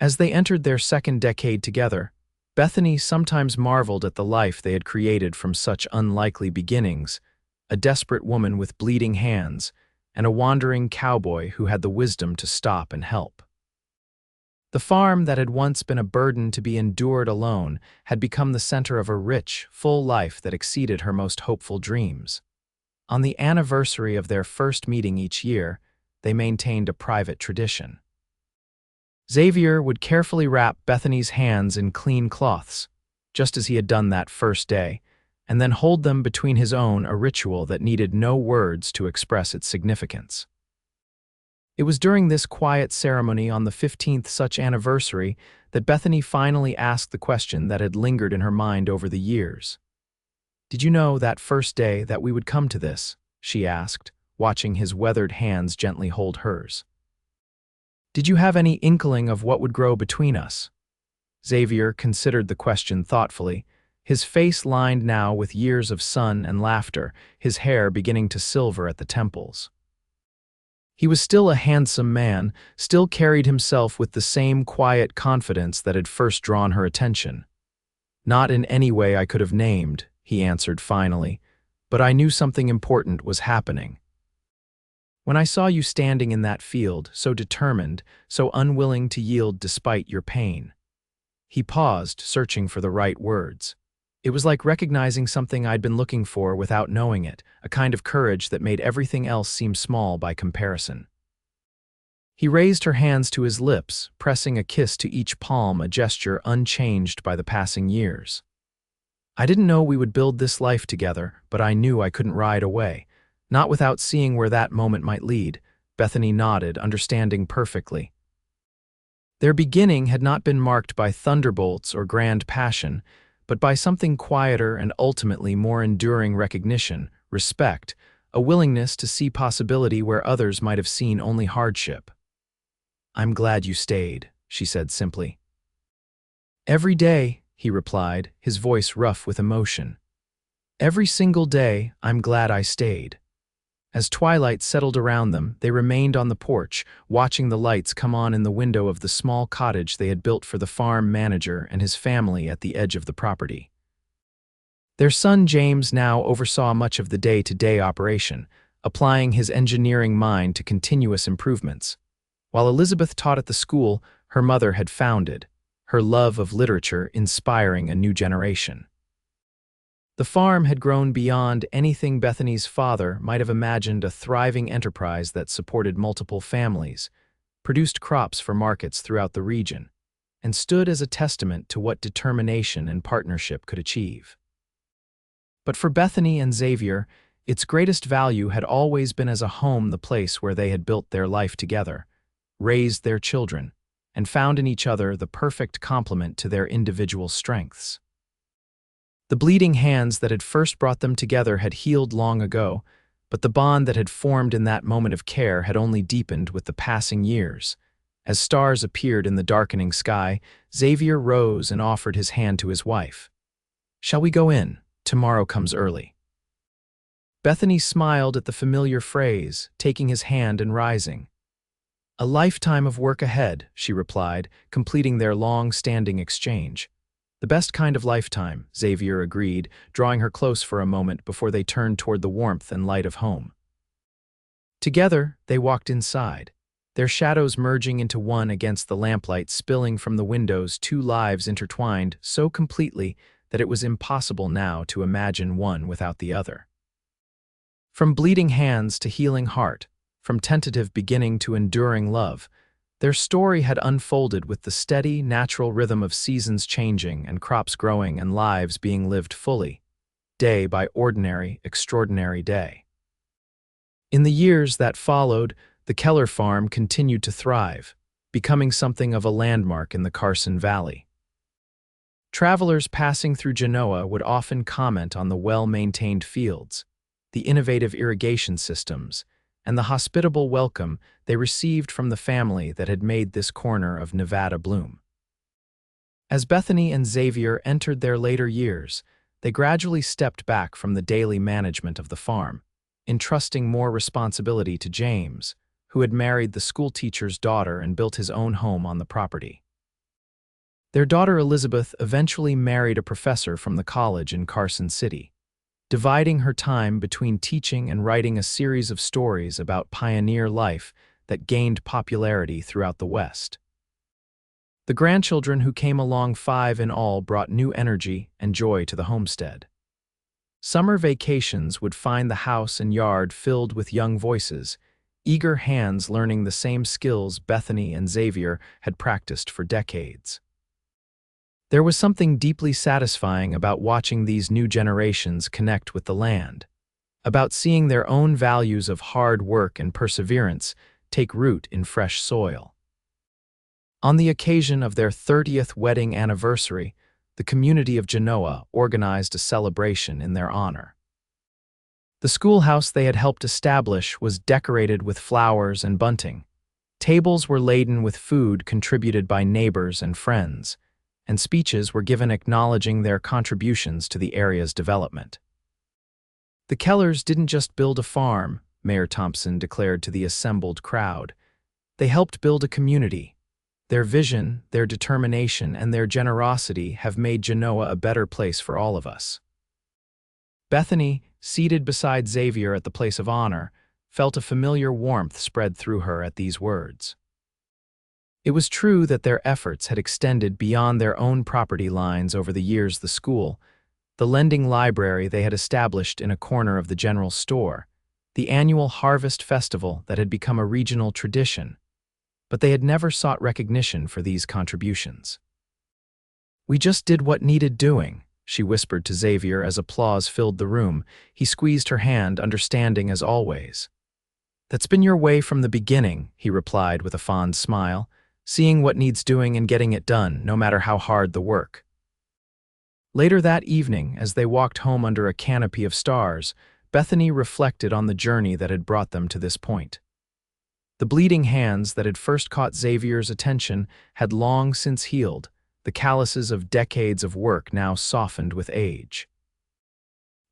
As they entered their second decade together, Bethany sometimes marveled at the life they had created from such unlikely beginnings, a desperate woman with bleeding hands, and a wandering cowboy who had the wisdom to stop and help. The farm that had once been a burden to be endured alone had become the center of a rich, full life that exceeded her most hopeful dreams. On the anniversary of their first meeting each year, they maintained a private tradition. Xavier would carefully wrap Bethany's hands in clean cloths, just as he had done that first day, and then hold them between his own, a ritual that needed no words to express its significance. It was during this quiet ceremony on the 15th such anniversary that Bethany finally asked the question that had lingered in her mind over the years. "Did you know that first day that we would come to this?" she asked, watching his weathered hands gently hold hers. "Did you have any inkling of what would grow between us?" Xavier considered the question thoughtfully, his face lined now with years of sun and laughter, his hair beginning to silver at the temples. He was still a handsome man, still carried himself with the same quiet confidence that had first drawn her attention. "Not in any way I could have named," he answered finally, "but I knew something important was happening. When I saw you standing in that field, so determined, so unwilling to yield despite your pain." He paused, searching for the right words. It was like recognizing something I'd been looking for without knowing it, a kind of courage that made everything else seem small by comparison. He raised her hands to his lips, pressing a kiss to each palm, a gesture unchanged by the passing years. "I didn't know we would build this life together, but I knew I couldn't ride away. Not without seeing where that moment might lead." Bethany nodded, understanding perfectly. Their beginning had not been marked by thunderbolts or grand passion, but by something quieter and ultimately more enduring: recognition, respect, a willingness to see possibility where others might have seen only hardship. "I'm glad you stayed," she said simply. "Every day," he replied, his voice rough with emotion. "Every single day, I'm glad I stayed." As twilight settled around them, they remained on the porch, watching the lights come on in the window of the small cottage they had built for the farm manager and his family at the edge of the property. Their son James now oversaw much of the day-to-day operation, applying his engineering mind to continuous improvements. While Elizabeth taught at the school her mother had founded, her love of literature inspiring a new generation. The farm had grown beyond anything Bethany's father might have imagined, a thriving enterprise that supported multiple families, produced crops for markets throughout the region, and stood as a testament to what determination and partnership could achieve. But for Bethany and Xavier, its greatest value had always been as a home, the place where they had built their life together, raised their children, and found in each other the perfect complement to their individual strengths. The bleeding hands that had first brought them together had healed long ago, but the bond that had formed in that moment of care had only deepened with the passing years. As stars appeared in the darkening sky, Xavier rose and offered his hand to his wife. "Shall we go in? Tomorrow comes early." Bethany smiled at the familiar phrase, taking his hand and rising. "A lifetime of work ahead," she replied, completing their long-standing exchange. "The best kind of lifetime," Xavier agreed, drawing her close for a moment before they turned toward the warmth and light of home. Together, they walked inside, their shadows merging into one against the lamplight spilling from the windows, two lives intertwined so completely that it was impossible now to imagine one without the other. From bleeding hands to healing heart, from tentative beginning to enduring love, Their story had unfolded with the steady, natural rhythm of seasons changing and crops growing and lives being lived fully, day by ordinary, extraordinary day. In the years that followed, the Keller farm continued to thrive, becoming something of a landmark in the Carson Valley. Travelers passing through Genoa would often comment on the well-maintained fields, the innovative irrigation systems, and the hospitable welcome they received from the family that had made this corner of Nevada bloom. As Bethany and Xavier entered their later years, they gradually stepped back from the daily management of the farm, entrusting more responsibility to James, who had married the schoolteacher's daughter and built his own home on the property. Their daughter Elizabeth eventually married a professor from the college in Carson City, dividing her time between teaching and writing a series of stories about pioneer life that gained popularity throughout the West. The grandchildren who came along, 5 in all, brought new energy and joy to the homestead. Summer vacations would find the house and yard filled with young voices, eager hands learning the same skills Bethany and Xavier had practiced for decades. There was something deeply satisfying about watching these new generations connect with the land, about seeing their own values of hard work and perseverance take root in fresh soil. On the occasion of their 30th wedding anniversary, the community of Genoa organized a celebration in their honor. The schoolhouse they had helped establish was decorated with flowers and bunting. Tables were laden with food contributed by neighbors and friends, and speeches were given acknowledging their contributions to the area's development. The Kellers didn't just build a farm, Mayor Thompson declared to the assembled crowd. They helped build a community. Their vision, their determination, and their generosity have made Genoa a better place for all of us. Bethany, seated beside Xavier at the place of honor, felt a familiar warmth spread through her at these words. It was true that their efforts had extended beyond their own property lines over the years. The school, the lending library they had established in a corner of the general store, the annual harvest festival that had become a regional tradition, but they had never sought recognition for these contributions. "We just did what needed doing," she whispered to Xavier as applause filled the room. He squeezed her hand, understanding as always. "That's been your way from the beginning," he replied with a fond smile, "seeing what needs doing and getting it done, no matter how hard the work." Later that evening, as they walked home under a canopy of stars, Bethany reflected on the journey that had brought them to this point. The bleeding hands that had first caught Xavier's attention had long since healed, the calluses of decades of work now softened with age.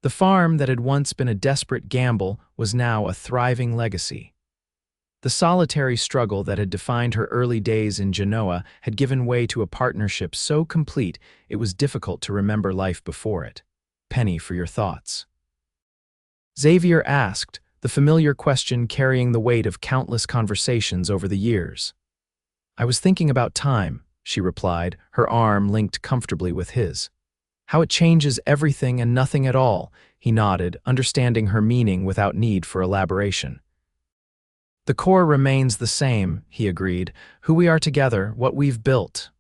The farm that had once been a desperate gamble was now a thriving legacy. The solitary struggle that had defined her early days in Genoa had given way to a partnership so complete it was difficult to remember life before it. "Penny, for your thoughts?" Xavier asked, the familiar question carrying the weight of countless conversations over the years. "I was thinking about time," she replied, her arm linked comfortably with his. "How it changes everything and nothing at all," he nodded, understanding her meaning without need for elaboration. "The core remains the same," he agreed. "Who we are together, what we've built,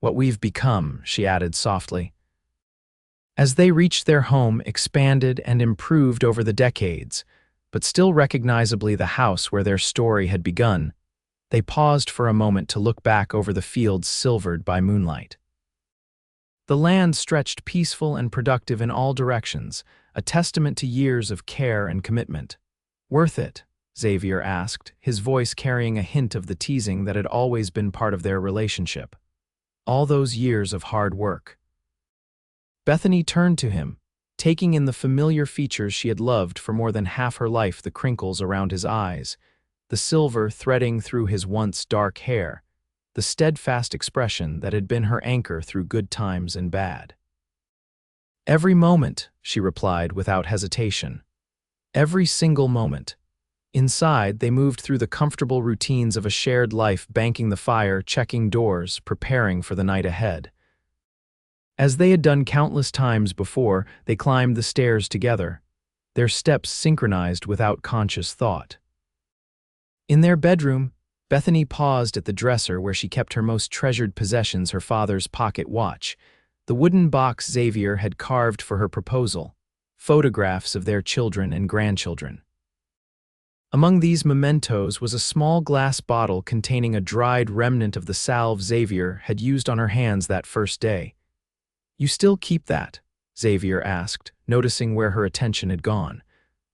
what we've become," she added softly. As they reached their home, expanded and improved over the decades, but still recognizably the house where their story had begun, they paused for a moment to look back over the fields silvered by moonlight. The land stretched peaceful and productive in all directions, a testament to years of care and commitment. "Worth it?" Xavier asked, his voice carrying a hint of the teasing that had always been part of their relationship. "All those years of hard work." Bethany turned to him, taking in the familiar features she had loved for more than half her life, the crinkles around his eyes, the silver threading through his once dark hair, the steadfast expression that had been her anchor through good times and bad. "Every moment," she replied without hesitation. "Every single moment." Inside, they moved through the comfortable routines of a shared life, banking the fire, checking doors, preparing for the night ahead. As they had done countless times before, they climbed the stairs together, their steps synchronized without conscious thought. In their bedroom, Bethany paused at the dresser where she kept her most treasured possessions, her father's pocket watch, the wooden box Xavier had carved for her proposal, photographs of their children and grandchildren. Among these mementos was a small glass bottle containing a dried remnant of the salve Xavier had used on her hands that first day. "You still keep that?" Xavier asked, noticing where her attention had gone.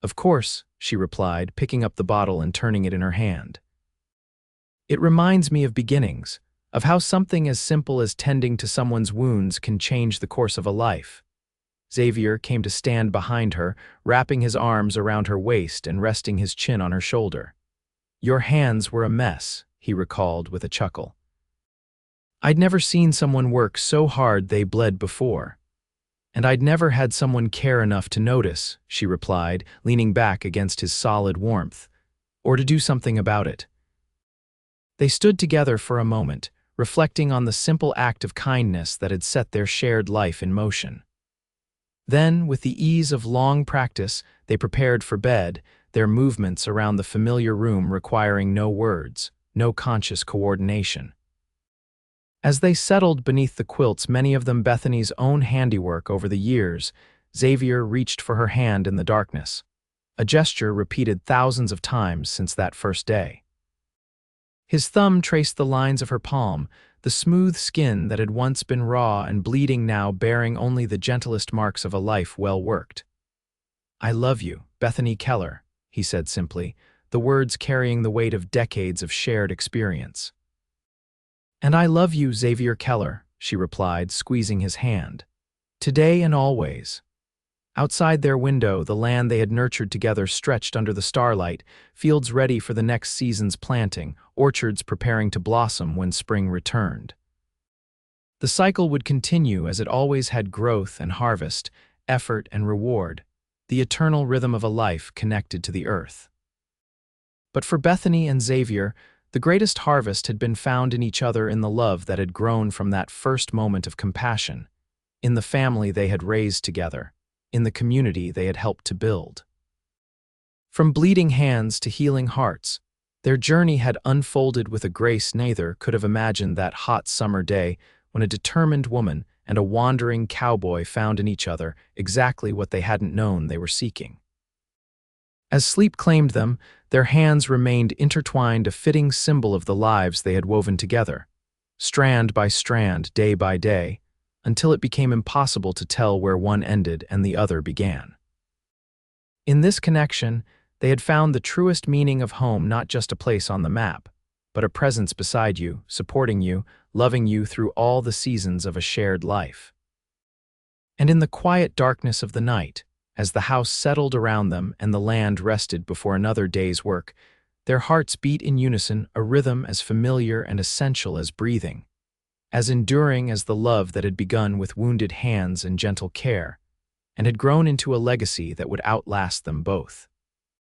"Of course," she replied, picking up the bottle and turning it in her hand. "It reminds me of beginnings, of how something as simple as tending to someone's wounds can change the course of a life." Xavier came to stand behind her, wrapping his arms around her waist and resting his chin on her shoulder. "Your hands were a mess," he recalled with a chuckle. "I'd never seen someone work so hard they bled before. And I'd never had someone care enough to notice," she replied, leaning back against his solid warmth, "or to do something about it." They stood together for a moment, reflecting on the simple act of kindness that had set their shared life in motion. Then, with the ease of long practice, they prepared for bed, their movements around the familiar room requiring no words, no conscious coordination. As they settled beneath the quilts, many of them Bethany's own handiwork over the years, Xavier reached for her hand in the darkness, a gesture repeated thousands of times since that first day. His thumb traced the lines of her palm, the smooth skin that had once been raw and bleeding now bearing only the gentlest marks of a life well worked. "I love you, Bethany Keller," he said simply, the words carrying the weight of decades of shared experience. "And I love you, Xavier Keller," she replied, squeezing his hand. "Today and always." Outside their window, the land they had nurtured together stretched under the starlight, fields ready for the next season's planting, orchards preparing to blossom when spring returned. The cycle would continue as it always had: growth and harvest, effort and reward, the eternal rhythm of a life connected to the earth. But for Bethany and Xavier, the greatest harvest had been found in each other, in the love that had grown from that first moment of compassion, in the family they had raised together, in the community they had helped to build. From bleeding hands to healing hearts, their journey had unfolded with a grace neither could have imagined that hot summer day when a determined woman and a wandering cowboy found in each other exactly what they hadn't known they were seeking. As sleep claimed them, their hands remained intertwined, a fitting symbol of the lives they had woven together, strand by strand, day by day, until it became impossible to tell where one ended and the other began. In this connection, they had found the truest meaning of home, not just a place on the map, but a presence beside you, supporting you, loving you through all the seasons of a shared life. And in the quiet darkness of the night, as the house settled around them and the land rested before another day's work, their hearts beat in unison, a rhythm as familiar and essential as breathing, as enduring as the love that had begun with wounded hands and gentle care, and had grown into a legacy that would outlast them both.